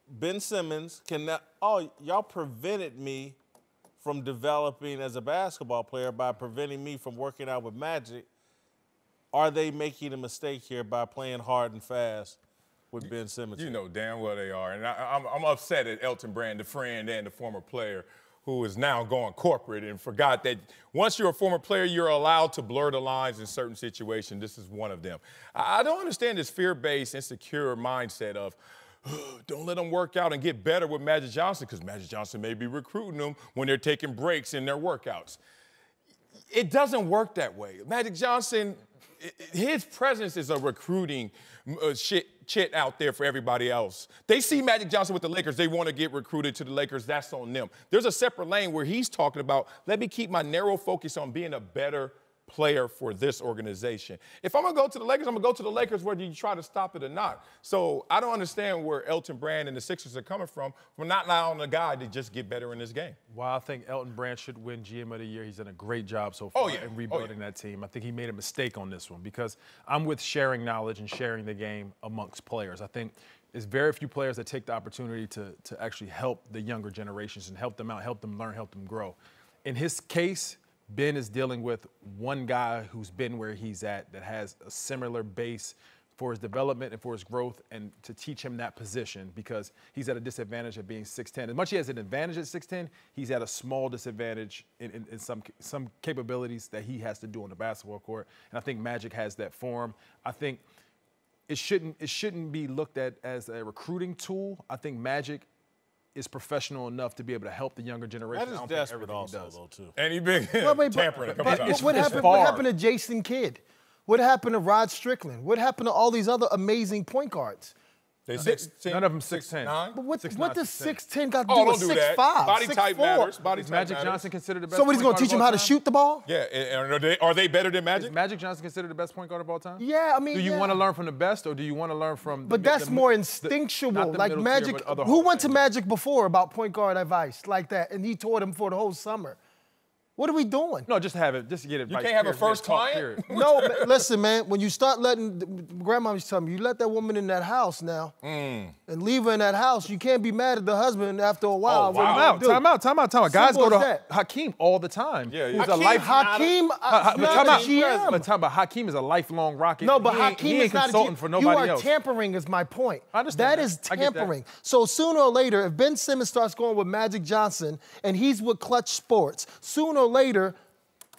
Ben Simmons y'all prevented me from developing as a basketball player by preventing me from working out with Magic. Are they making a mistake here by playing hard and fast with Ben Simmons? You know damn well they are. And I'm upset at Elton Brand, the friend and the former player, who is now going corporate and forgot that once you're a former player, you're allowed to blur the lines in certain situations. This is one of them. I don't understand this fear-based, insecure mindset of, don't let them work out and get better with Magic Johnson because Magic Johnson may be recruiting them when they're taking breaks in their workouts. It doesn't work that way. Magic Johnson, his presence is a recruiting shit out there for everybody else. They see Magic Johnson with the Lakers. They want to get recruited to the Lakers. That's on them. There's a separate lane where he's talking about, let me keep my narrow focus on being a better player for this organization. If I'm going to go to the Lakers, I'm going to go to the Lakers whether you try to stop it or not. So I don't understand where Elton Brand and the Sixers are coming from not allowing the guy to just get better in this game. Well, I think Elton Brand should win GM of the Year. He's done a great job so far in rebuilding that team. I think he made a mistake on this one because I'm with sharing knowledge and sharing the game amongst players. I think there's very few players that take the opportunity to actually help the younger generations and help them out, help them learn, help them grow. In his case, Ben is dealing with one guy who's been where he's at that has a similar base for his development and for his growth, and to teach him that position because he's at a disadvantage of being 6'10". As much as he has an advantage at 6'10", he's at a small disadvantage in some capabilities that he has to do on the basketball court. And I think Magic has that for him. I think it shouldn't be looked at as a recruiting tool. I think Magic is professional enough to be able to help the younger generation. That is desperate also, though, too. And he been tampering a couple times. What happened to Jason Kidd? What happened to Rod Strickland? What happened to all these other amazing point guards? They 6'10". None of them 6'10". But what does 6'10" got to do Oh, with don't do that. 6'5"? Body type 6'4"? matters. Body Is type Magic matters. Johnson considered the best So what, he's point going to teach guard him of how all to time? shoot the ball? Yeah, and are they better than Magic? Is Magic Johnson considered the best point guard of all time? Yeah, I mean, Do you yeah. want to learn from the best, or do you want to learn from? But that's more instinctual. not the Like middle tier, Magic, but other who Hall went to of Famers. Magic before about point guard advice like that? And he taught him for the whole summer. What are we doing? No, just have it. Just to get it. You can't have a first client? No, listen, man. When you start letting, Grandma used to tell me, you let that woman in that house now, and leave her in that house. You can't be mad at the husband after a while. Oh, What wow. you gonna do? Time out. Guys Simple go as to that. Hakeem all the time. Yeah, Who's yeah. a life. Hakeem, But not time a out. GM. But time about Hakeem is a lifelong Rocket. No, but he ain't- Hakeem he ain't is not a consulting GM. for nobody You are else. tampering is my point. I understand That that. is I get that. tampering. So sooner or later, if Ben Simmons starts going with Magic Johnson and he's with Clutch Sports, sooner or later,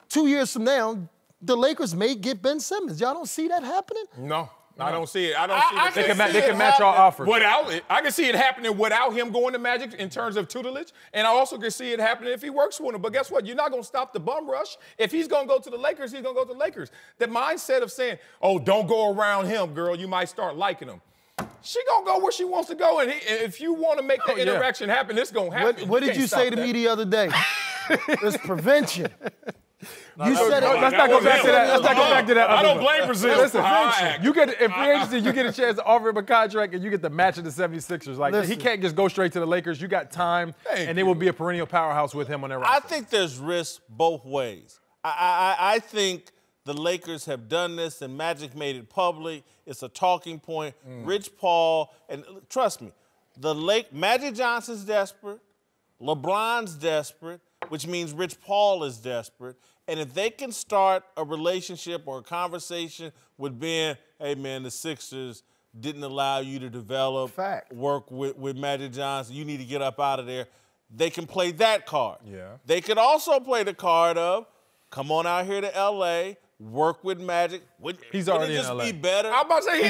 2 years from now, the Lakers may get Ben Simmons. Y'all don't see that happening? No, I don't see it. I don't see it. They can match our offer. Without it, I can see it happening without him going to Magic in terms of tutelage, and I also can see it happening if he works with him. But guess what? You're not going to stop the bum rush. If he's going to go to the Lakers, he's going to go to the Lakers. The mindset of saying, "Oh, don't go around him, girl. You might start liking him." She gonna go where she wants to go, and if you want to make the interaction happen, it's gonna happen. What did you say to me the other day? It's prevention. You said it. Let's not go back to that. Let's not go back to that. I don't blame Brazil. Listen, for how I act. you get in free agency, you get a chance to offer him a contract, and you get the match of the 76ers. Like Listen. he can't just go straight to the Lakers. You got time, and they will be a perennial powerhouse with him on their roster. I think there's risk both ways. I think the Lakers have done this, and Magic made it public. It's a talking point. Rich Paul, and trust me, Magic Johnson's desperate. LeBron's desperate, which means Rich Paul is desperate. And if they can start a relationship or a conversation with Ben, hey, man, the Sixers didn't allow you to develop, work with Magic Johnson. You need to get up out of there. They can play that card. Yeah. They could also play the card of, come on out here to L.A., work with Magic. He's Would already it in just LA. be better? I'm about to say He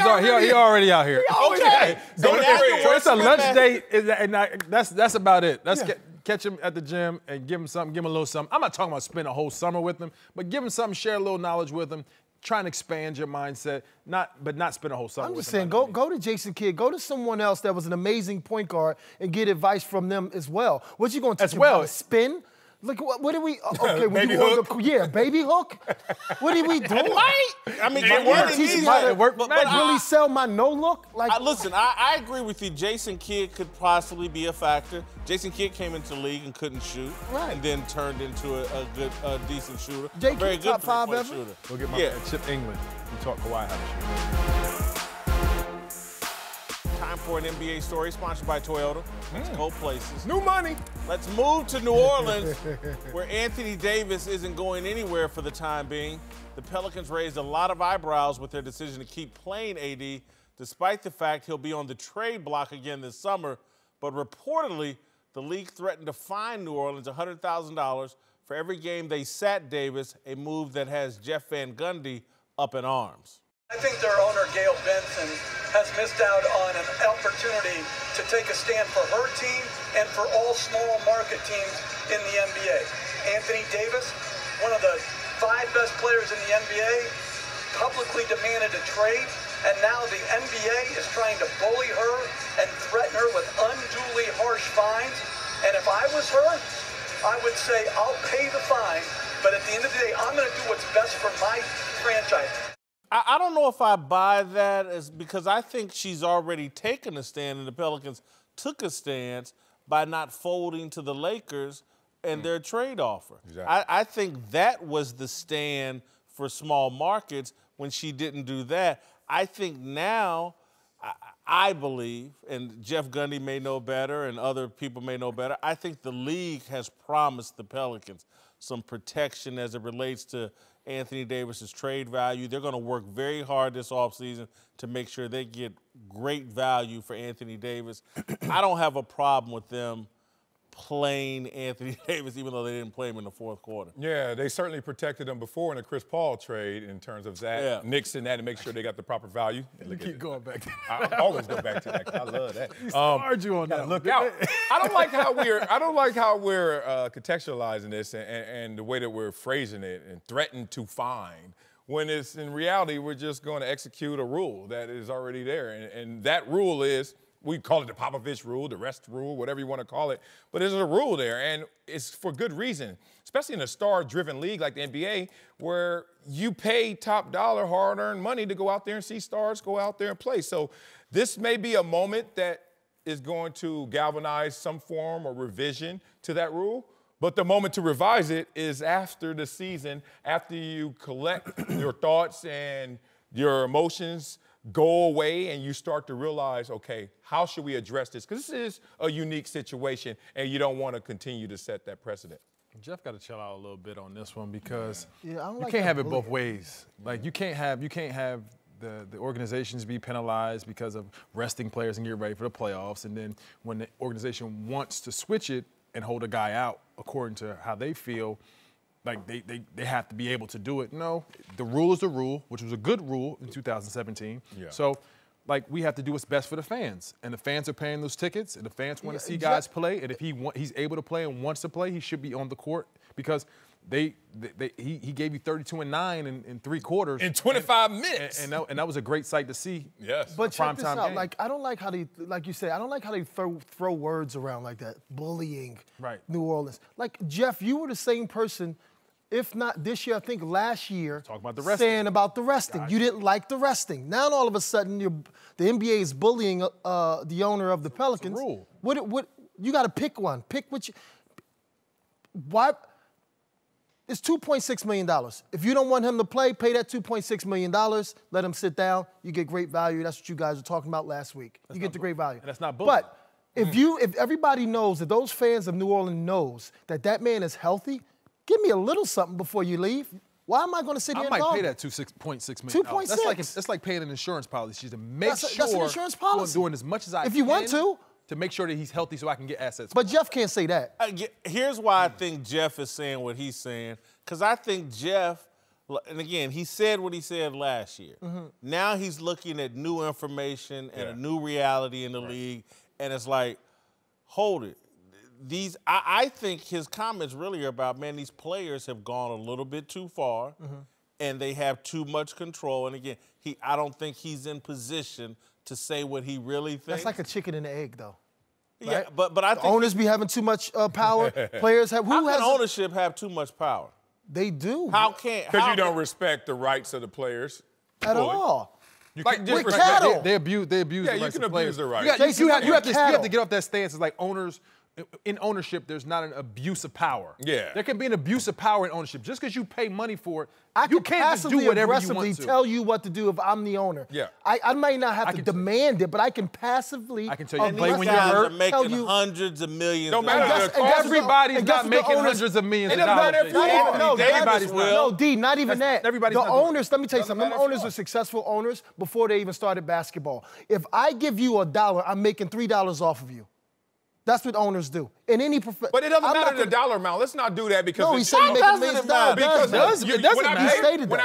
already out here. Okay. So now you're So it's a working lunch with date, and that's about it. Let's catch him at the gym and give him something, give him a little something. I'm not talking about spending a whole summer with him, but give him something, share a little knowledge with him, try and expand your mindset, but not spend a whole summer I'm with just him. saying, go to Jason Kidd, go to someone else that was an amazing point guard and get advice from them as well. What you going to teach him how to spin? Look, what are we? Okay, Baby hook. Baby hook. What are we doing? I mean, It works. Teach me might how to work, but really sell my no look. Like, listen, I agree with you. Jason Kidd could possibly be a factor. Jason Kidd came into the league and couldn't shoot, Right. and then turned into a decent shooter. Jay Very Kidd good top five three-point ever? shooter. We'll get my Yeah. man Chip England. He taught Kawhi how to shoot. Time for an NBA story sponsored by Toyota. Let's go places. New money. Let's move to New Orleans, where Anthony Davis isn't going anywhere for the time being. The Pelicans raised a lot of eyebrows with their decision to keep playing AD, despite the fact he'll be on the trade block again this summer. But reportedly, the league threatened to fine New Orleans $100,000 for every game they sat Davis, a move that has Jeff Van Gundy up in arms. I think their owner, Gail Benson, has missed out on an opportunity to take a stand for her team and for all small market teams in the NBA. Anthony Davis, one of the 5 best players in the NBA, publicly demanded a trade, and now the NBA is trying to bully her and threaten her with unduly harsh fines. And if I was her, I would say, I'll pay the fine, but at the end of the day, I'm going to do what's best for my franchise. I don't know if I buy that because I think she's already taken a stand, and the Pelicans took a stance by not folding to the Lakers and their trade offer. Exactly. I think that was the stand for small markets when she didn't do that. I think now, I believe, and Jeff Gundy may know better and other people may know better, I think the league has promised the Pelicans some protection as it relates to Anthony Davis's trade value. They're going to work very hard this offseason to make sure they get great value for Anthony Davis. I don't have a problem with them playing Anthony Davis, even though they didn't play him in the fourth quarter. Yeah, they certainly protected him before in the Chris Paul trade in terms of that, nixing that to make sure they got the proper value. Keep going back to I always go back to that 'cause I love that. Argue on that. Look out. I don't like how we're contextualizing this and the way that we're phrasing it and threaten to fine, when it's in reality we're just going to execute a rule that is already there. And that rule is, we call it the Popovich rule, the rest rule, whatever you want to call it. But there's a rule there, and it's for good reason, especially in a star-driven league like the NBA, where you pay top dollar, hard-earned money to go out there and see stars go out there and play. So this may be a moment that is going to galvanize some form or revision to that rule. But the moment to revise it is after the season, after you collect your thoughts and your emotions go away and you start to realize, okay, how should we address this? Because this is a unique situation, and you don't want to continue to set that precedent. Jeff got to chill out a little bit on this one because I don't you like can't that have it bullying. both ways. Like you can't have the organizations be penalized because of resting players and get ready for the playoffs, and then when the organization wants to switch it and hold a guy out according to how they feel, like they have to be able to do it. No, the rule is the rule, which was a good rule in 2017. Yeah. So, like, we have to do what's best for the fans. And the fans are paying those tickets, and the fans want to see guys play. And if he's able to play and wants to play, he should be on the court because he gave you 32 and 9 in 3 quarters. In 25 minutes. And that was a great sight to see. Yes. But check this out. Game. Like, I don't like how they, like you say, I don't like how they throw words around like that. Bullying. Right. New Orleans. Like, Jeff, you were the same person, if not this year, I think last year, talk about the resting. saying about the resting. You didn't like the resting. Now all of a sudden, the NBA is bullying the owner of the Pelicans. It's a rule. What you got to pick one. Pick which. Why? It's $2.6 million. If you don't want him to play, pay that $2.6 million. Let him sit down. You get great value. That's what you guys were talking about last week. You get the great value. And that's not bullying. But if everybody knows that those fans of New Orleans knows that man is healthy, give me a little something before you leave. Why am I going to sit here and I might dog? pay that $2.6 million. 2.6. That's like paying an insurance policy to make sure that's an insurance policy. I'm doing as much as I can. If you want to make sure that he's healthy so I can get assets. But Jeff can't say that. Here's why I think Jeff is saying what he's saying, because I think Jeff, and again, he said what he said last year. Now he's looking at new information and a new reality in the league, and it's like, hold it. I think his comments really are about, man, these players have gone a little bit too far, and they have too much control. And again, I don't think he's in position to say what he really thinks. That's like a chicken and an egg, though. Yeah, right? but I think owners be having too much power. Players have. How can ownership have too much power? They do. How can? Because you don't respect the rights of the players at all. Like with cattle. They abuse the rights of players. The rights. You have to get off that stance. It's like owners. In ownership, there's not an abuse of power. Yeah. There can be an abuse of power in ownership. Just because you pay money for it, you can't just do whatever you want to. tell you what to do if I'm the owner. Yeah. I might not have to demand it, but I can passively. I can tell you, play when you're hurt. Making hundreds of millions. No matter everybody's not making hundreds of millions of dollars. No, D, not even that. Everybody's the owners, let me tell you something. Them owners are successful owners before they even started basketball. If I give you $1, I'm making $3 off of you. That's what owners do in any profession. But it doesn't matter the dollar amount. Let's not do that because no, he said he making millions of dollars. Because it doesn't matter. When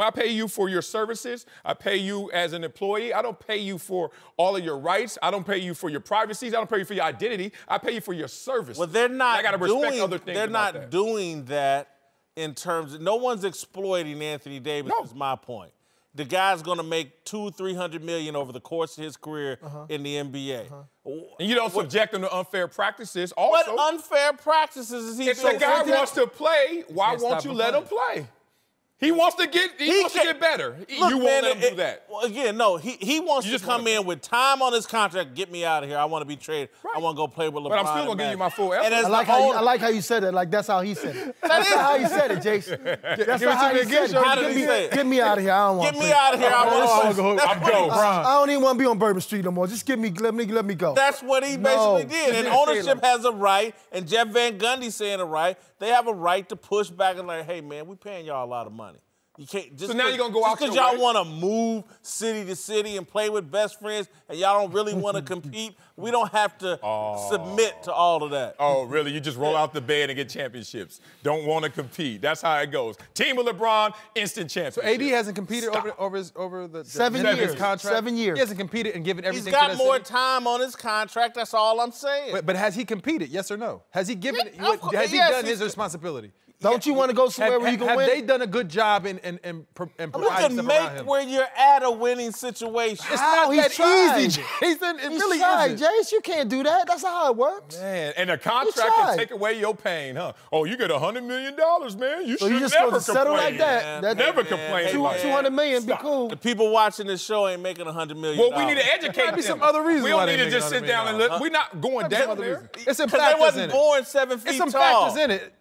I pay you for your services, I pay you as an employee. I don't pay you for all of your rights. I don't pay you for your privacies. I don't pay you for your identity. I pay you for your service. Well, they're not. I got to respect other things. They're not doing that in terms of. No one's exploiting Anthony Davis. Is my point. The guy's going to make $200-300 million over the course of his career in the NBA. And you don't subject him to unfair practices also. What unfair practices is he doing? If the guy wants to play, why won't you let him play? He wants to get better. Look, You won't let him do that. Well, again, no. He wants to come in with time on his contract. Get me out of here. I want to be traded. I want to go play with LeBron. But I'm still gonna give you my full effort. And I like how you said it. Like that's how he said it. That's not how he said it, Jason. That's not how he said it. How did he say it? Get me out of here. I don't want. Get me out of here. I want to go. I'm going. I don't even want to be on Bourbon Street no more. Just let me go. That's what he basically did. And ownership has a right, and Jeff Van Gundy saying it right. They have a right to push back and like, hey man, we paying y'all a lot of money. You can't just so now you're gonna go out because y'all want to move city to city and play with best friends, and y'all don't really want to compete. We don't have to submit to all of that. Oh, really? You just roll out the bed and get championships. Don't want to compete. That's how it goes. Team of LeBron, instant championship. So AD hasn't competed over the 7 years. Contract. 7 years. He hasn't competed and given everything. He's got more time on his contract. That's all I'm saying. But has he competed? Yes or no? Has he given? Has he done his responsibility? Don't you want to go somewhere where you can win? Have they done a good job in providing You can stuff make around him? where you're at a winning situation. It's not that tried. easy, Jason. It He's really tried, isn't. Jace. You can't do that. That's not how it works. Man, and a contract can take away your pain, huh? Oh, you get $100 million, man. You So should you just never gonna settle complain. like that? That Never complain. Hey, like that. $200 million, be cool. The people watching this show ain't making $100 million. Well, we need to educate There might be them. some other reasons We why don't they need to making just sit $100 down and million. look. We're not going down there. It's some Because they factors in wasn't it. born 7 feet It's some tall. factors in it.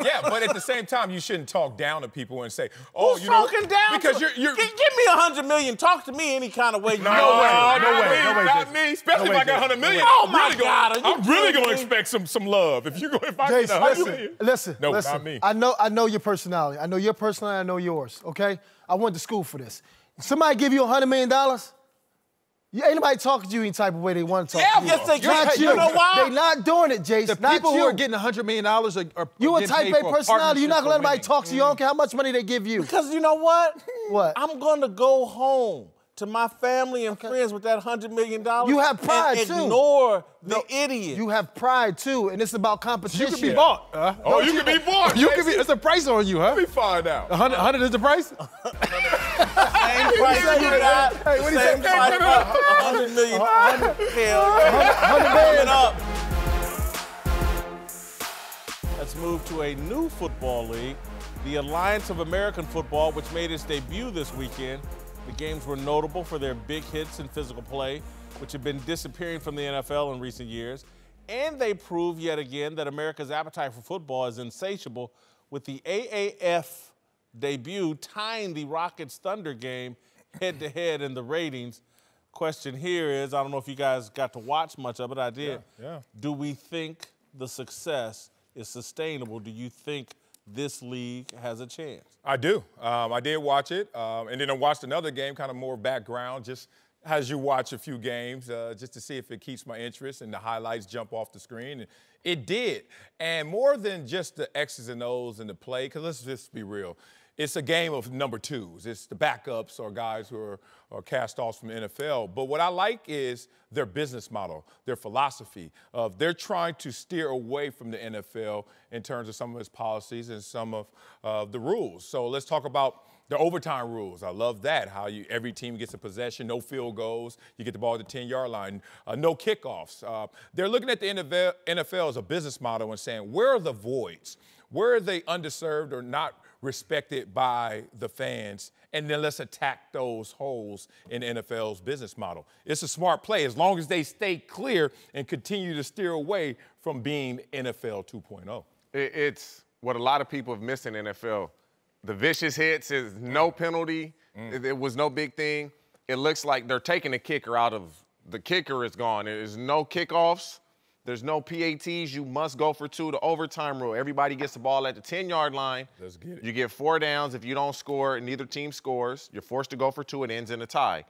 Yeah, but at the same time, you shouldn't talk down to people and say, "Oh, Who's you know," talking down? because to, you're. Give me $100 million. Talk to me any kind of way. No way, no way, not me. Especially if I got $100 million. Oh my God, I'm really gonna expect some love. If I get Jason, $100 million. listen. No, not me. I know your personality. I know your personality. I know yours. Okay. I went to school for this. Somebody give you $100 million. Ain't nobody talking to you any type of way they want to talk to you. Yes, they can. Not You know why? They not doing it, Jace. The not people you. who are getting $100 million are You a getting type paid A for a personality. You're not partnership gonna let for anybody winning. talk to you. I don't care how much money they give you. Because you know what? What? I'm going to go home to my family and friends with that $100 million. You have pride, and too. ignore the idiot. You have pride too, and it's about competition. You can be bought. Oh, you can be bought. You can be. It's a price on you, huh? Let me find out. 100 is the price. Same price you got. Hey, what do you say? Same price for $100 million. Coming up. Let's move to a new football league, the Alliance of American Football, which made its debut this weekend. The games were notable for their big hits and physical play, which have been disappearing from the NFL in recent years. And they prove yet again that America's appetite for football is insatiable, with the AAF debut tying the Rockets-Thunder game head-to-head in the ratings. Question here is, I don't know if you guys got to watch much of it. I did. Yeah. Do we think the success is sustainable? Do you think this league has a chance? I do. I did watch it, and then I watched another game, kind of more background, just as you watch a few games, just to see if it keeps my interest and the highlights jump off the screen. And it did. And more than just the X's and O's in the play, because let's just be real, it's a game of number twos. It's the backups or guys who are cast-offs from the NFL. But what I like is their business model, their philosophy of they're trying to steer away from the NFL in terms of some of its policies and some of the rules. So let's talk about the overtime rules. I love that, how every team gets a possession, no field goals, you get the ball at the 10-yard line, no kickoffs. They're looking at the NFL as a business model and saying, where are the voids? Where are they underserved or not respected by the fans? And then let's attack those holes in the NFL's business model. It's a smart play as long as they stay clear and continue to steer away from being NFL 2.0. It's what a lot of people have missed in NFL. The vicious hits is no penalty. It was no big thing. It looks like they're taking the kicker out of – the kicker is gone. There's no kickoffs. There's no PATs. You must go for two. The overtime rule. Everybody gets the ball at the 10-yard line. Let's get it. You get 4 downs. If you don't score, neither team scores. You're forced to go for 2. It ends in a tie.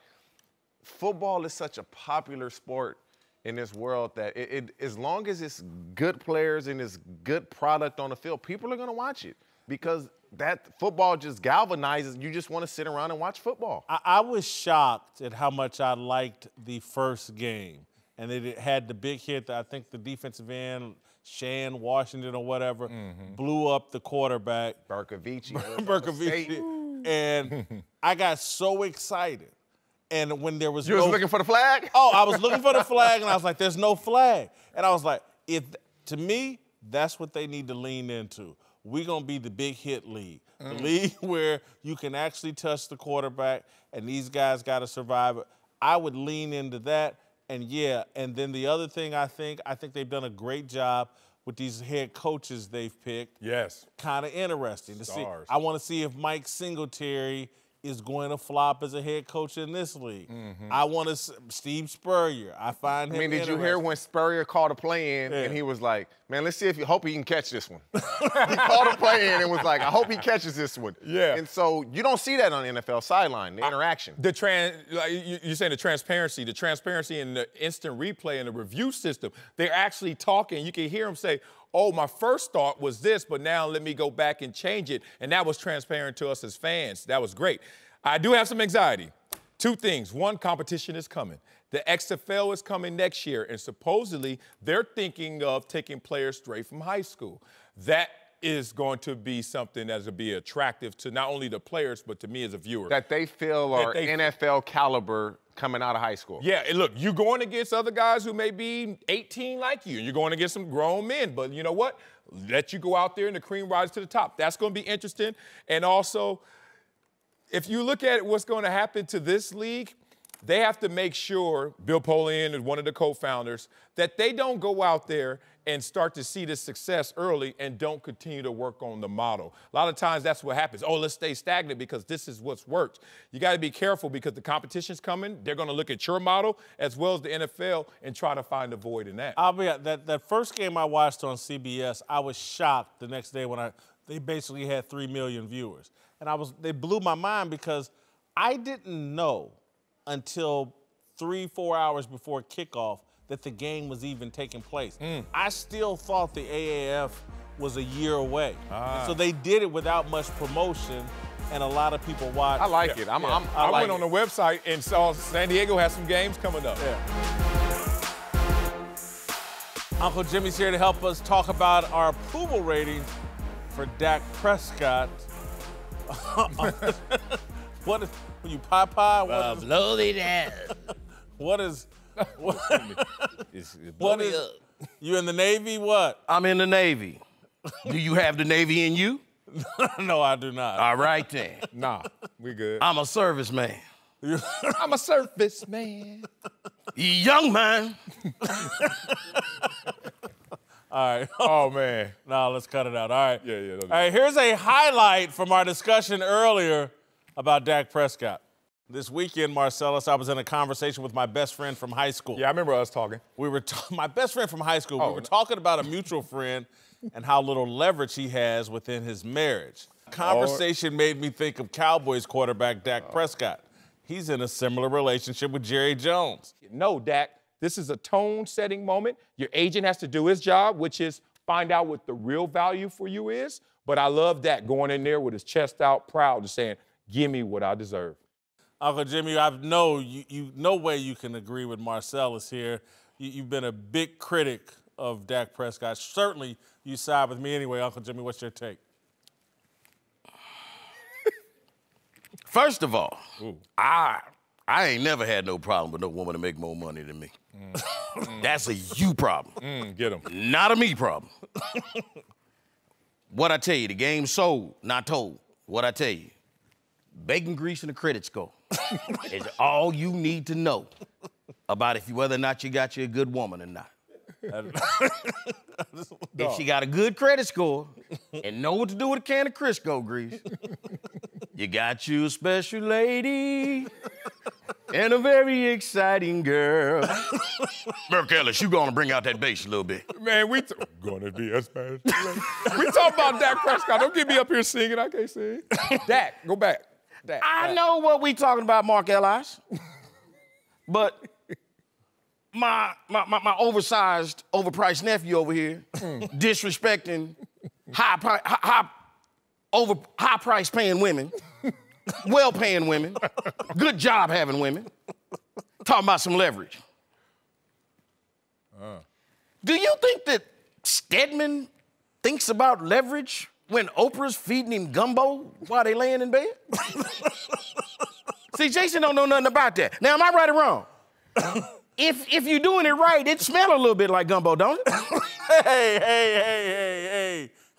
Football is such a popular sport in this world that as long as it's good players and it's good product on the field, people are going to watch it because that football just galvanizes. You just want to sit around and watch football. I was shocked at how much I liked the first game. And it had the big hit that I think the defensive end, Shan Washington or whatever, blew up the quarterback. Berkovici. And I got so excited. And when there was You was looking for the flag? Oh, I was looking for the flag, and I was like, there's no flag. And I was like, to me, that's what they need to lean into. we're going to be the big hit league. The league where you can actually touch the quarterback and these guys got to survive it. I would lean into that. And, yeah, and then the other thing I think they've done a great job with these head coaches they've picked. Yes. Kind of interesting to see. Stars. I want to see if Mike Singletary is going to flop as a head coach in this league. I want to Steve Spurrier. I find him did you hear when Spurrier called a play in and he was like, man, let's see if you hope he can catch this one. He called a play in and was like, I hope he catches this one. Yeah. And so you don't see that on the NFL sideline, the interaction. You're saying the transparency and the instant replay and the review system. They're actually talking. You can hear them say, oh, my first thought was this, but now let me go back and change it. And that was transparent to us as fans. That was great. I do have some anxiety. Two things. One, competition is coming. The XFL is coming next year, and supposedly they're thinking of taking players straight from high school. That is going to be something that will be attractive to not only the players, but to me as a viewer. That they feel are NFL caliber coming out of high school. Yeah, and look, you're going against other guys who may be 18 like you, and you're going against some grown men. But you know what? Let you go out there and the cream rises to the top. That's going to be interesting. And also, if you look at what's going to happen to this league, they have to make sure, Bill Polian is one of the co-founders, that they don't go out there and start to see the success early and don't continue to work on the model. A lot of times that's what happens. Oh, let's stay stagnant because this is what's worked. You got to be careful because the competition's coming. They're going to look at your model as well as the NFL and try to find a void in that. I'll be that first game I watched on CBS, I was shocked the next day when they basically had 3 million viewers. And they blew my mind because I didn't know until 3-4 hours before kickoff that the game was even taking place. I still thought the AAF was a year away. So they did it without much promotion, and a lot of people watched. I like it. I went on the website and saw San Diego has some games coming up. Uncle Jimmy's here to help us talk about our approval ratings for Dak Prescott. What is, when you pie? Blow it down. What is you in the Navy? What? I'm in the Navy. Do you have the Navy in you? No, I do not. All right, then. Nah, we good. I'm a serviceman. I'm a serviceman. Young man. All right. Oh, man. No, let's cut it out. All right. Yeah. All right, here's a highlight from our discussion earlier about Dak Prescott. This weekend, Marcellus, I was in a conversation with my best friend from high school. Yeah, I remember us talking. We were my best friend from high school. We were talking about a mutual friend and how little leverage he has within his marriage. Conversation made me think of Cowboys quarterback Dak Prescott. He's in a similar relationship with Jerry Jones. No, Dak, this is a tone-setting moment. Your agent has to do his job, which is find out what the real value for you is. But I love Dak going in there with his chest out, proud and saying, give me what I deserve. Uncle Jimmy, I know no way you can agree with Marcellus here. You've been a big critic of Dak Prescott. Certainly, you side with me anyway. Uncle Jimmy, what's your take? First of all, I ain't never had no problem with no woman to make more money than me. That's a you problem. Get him. Not a me problem. What I tell you, the game's sold, not told. What I tell you, bacon grease and a credit score is all you need to know about whether or not you got you a good woman or not. If she got a good credit score and know what to do with a can of Crisco grease, you got you a special lady and a very exciting girl. Merk Ellis, you gonna bring out that bass a little bit. Man, gonna be a special lady. We talk about Dak Prescott. Don't get me up here singing. I can't sing. Dak, go back. Dak. I know what we talking about, Mark Ellis, but my oversized, overpriced nephew over here disrespecting high price paying women, well-paying women, good job having women, talking about some leverage. Do you think that Stedman thinks about leverage when Oprah's feeding him gumbo while they laying in bed? See, Jason don't know nothing about that. Now, am I right or wrong? If you're doing it right, it smells a little bit like gumbo, don't it?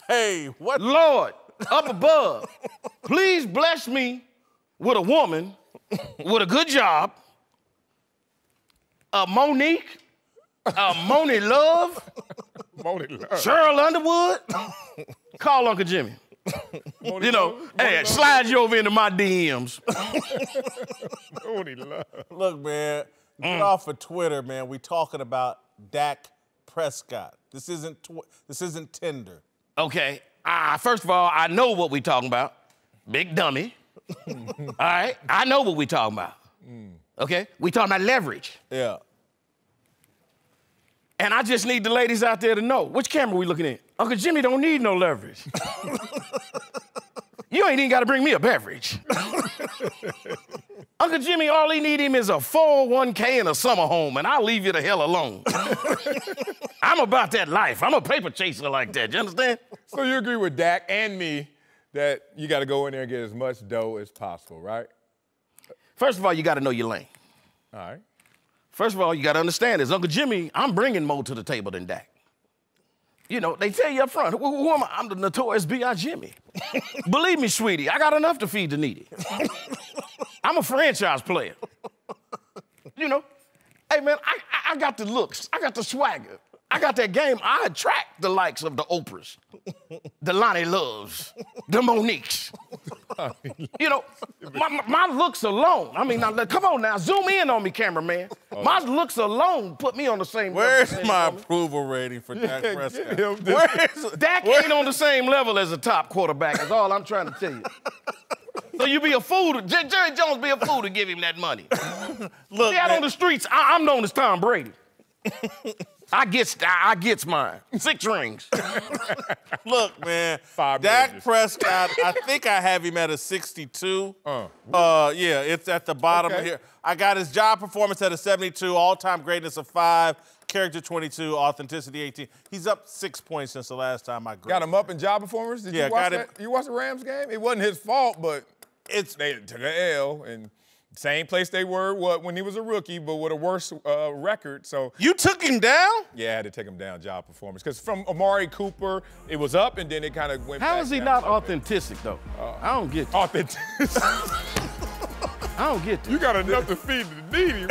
Hey, what? Lord, up above, please bless me with a woman with a good job, a Monique, a Moni Love, Cheryl Underwood. Call Uncle Jimmy. You know, hey, slide you over into my DMs. Look, man, get off of Twitter, man. We talking about Dak Prescott. This isn't Tinder. Okay. First of all, I know what we talking about. Big dummy. All right. I know what we talking about. Okay. We talking about leverage. Yeah. And I just need the ladies out there to know which camera we looking at. Uncle Jimmy don't need no leverage. You ain't even got to bring me a beverage. Uncle Jimmy, all he need him is a 401k and a summer home, and I'll leave you the hell alone. I'm about that life. I'm a paper chaser like that. You understand? So you agree with Dak and me that you got to go in there and get as much dough as possible, right? First of all, you got to know your lane. All right. First of all, you got to understand this. Uncle Jimmy, I'm bringing more to the table than Dak. You know, they tell you up front, who am I? I'm the notorious B.I. Jimmy. Believe me, sweetie, I got enough to feed the needy. I'm a franchise player. You know, hey, man, I got the looks. I got the swagger. I got that game. I attract the likes of the Oprahs, the Lonnie Loves, the Moniques. You know, my looks alone. I mean, now, come on now, zoom in on me, cameraman. My looks alone put me on the same level. Where's my approval rating for Dak Prescott? Dak ain't on the same level as a top quarterback, is all I'm trying to tell you. So you be a fool, Jerry Jones be a fool to give him that money. Look, See, out on the streets, I'm known as Tom Brady. I gets mine. 6 rings. Look, man, 5 Dak marriages. Prescott, I think I have him at a 62. Yeah, it's at the bottom here. I got his job performance at a 72, all-time greatness of 5, character 22, authenticity 18. He's up 6 points since the last time I graded. Got him up in job performance? Did you watch that? You watch the Rams game? It wasn't his fault, but they took an L, and same place they were when he was a rookie, but with a worse record. So you took him down? Yeah, I had to take him down job performance because from Amari Cooper, it was up and then it kind of went back. How is he not authentic though? I don't get that. Authentic. I don't get that. You got enough to feed the needy.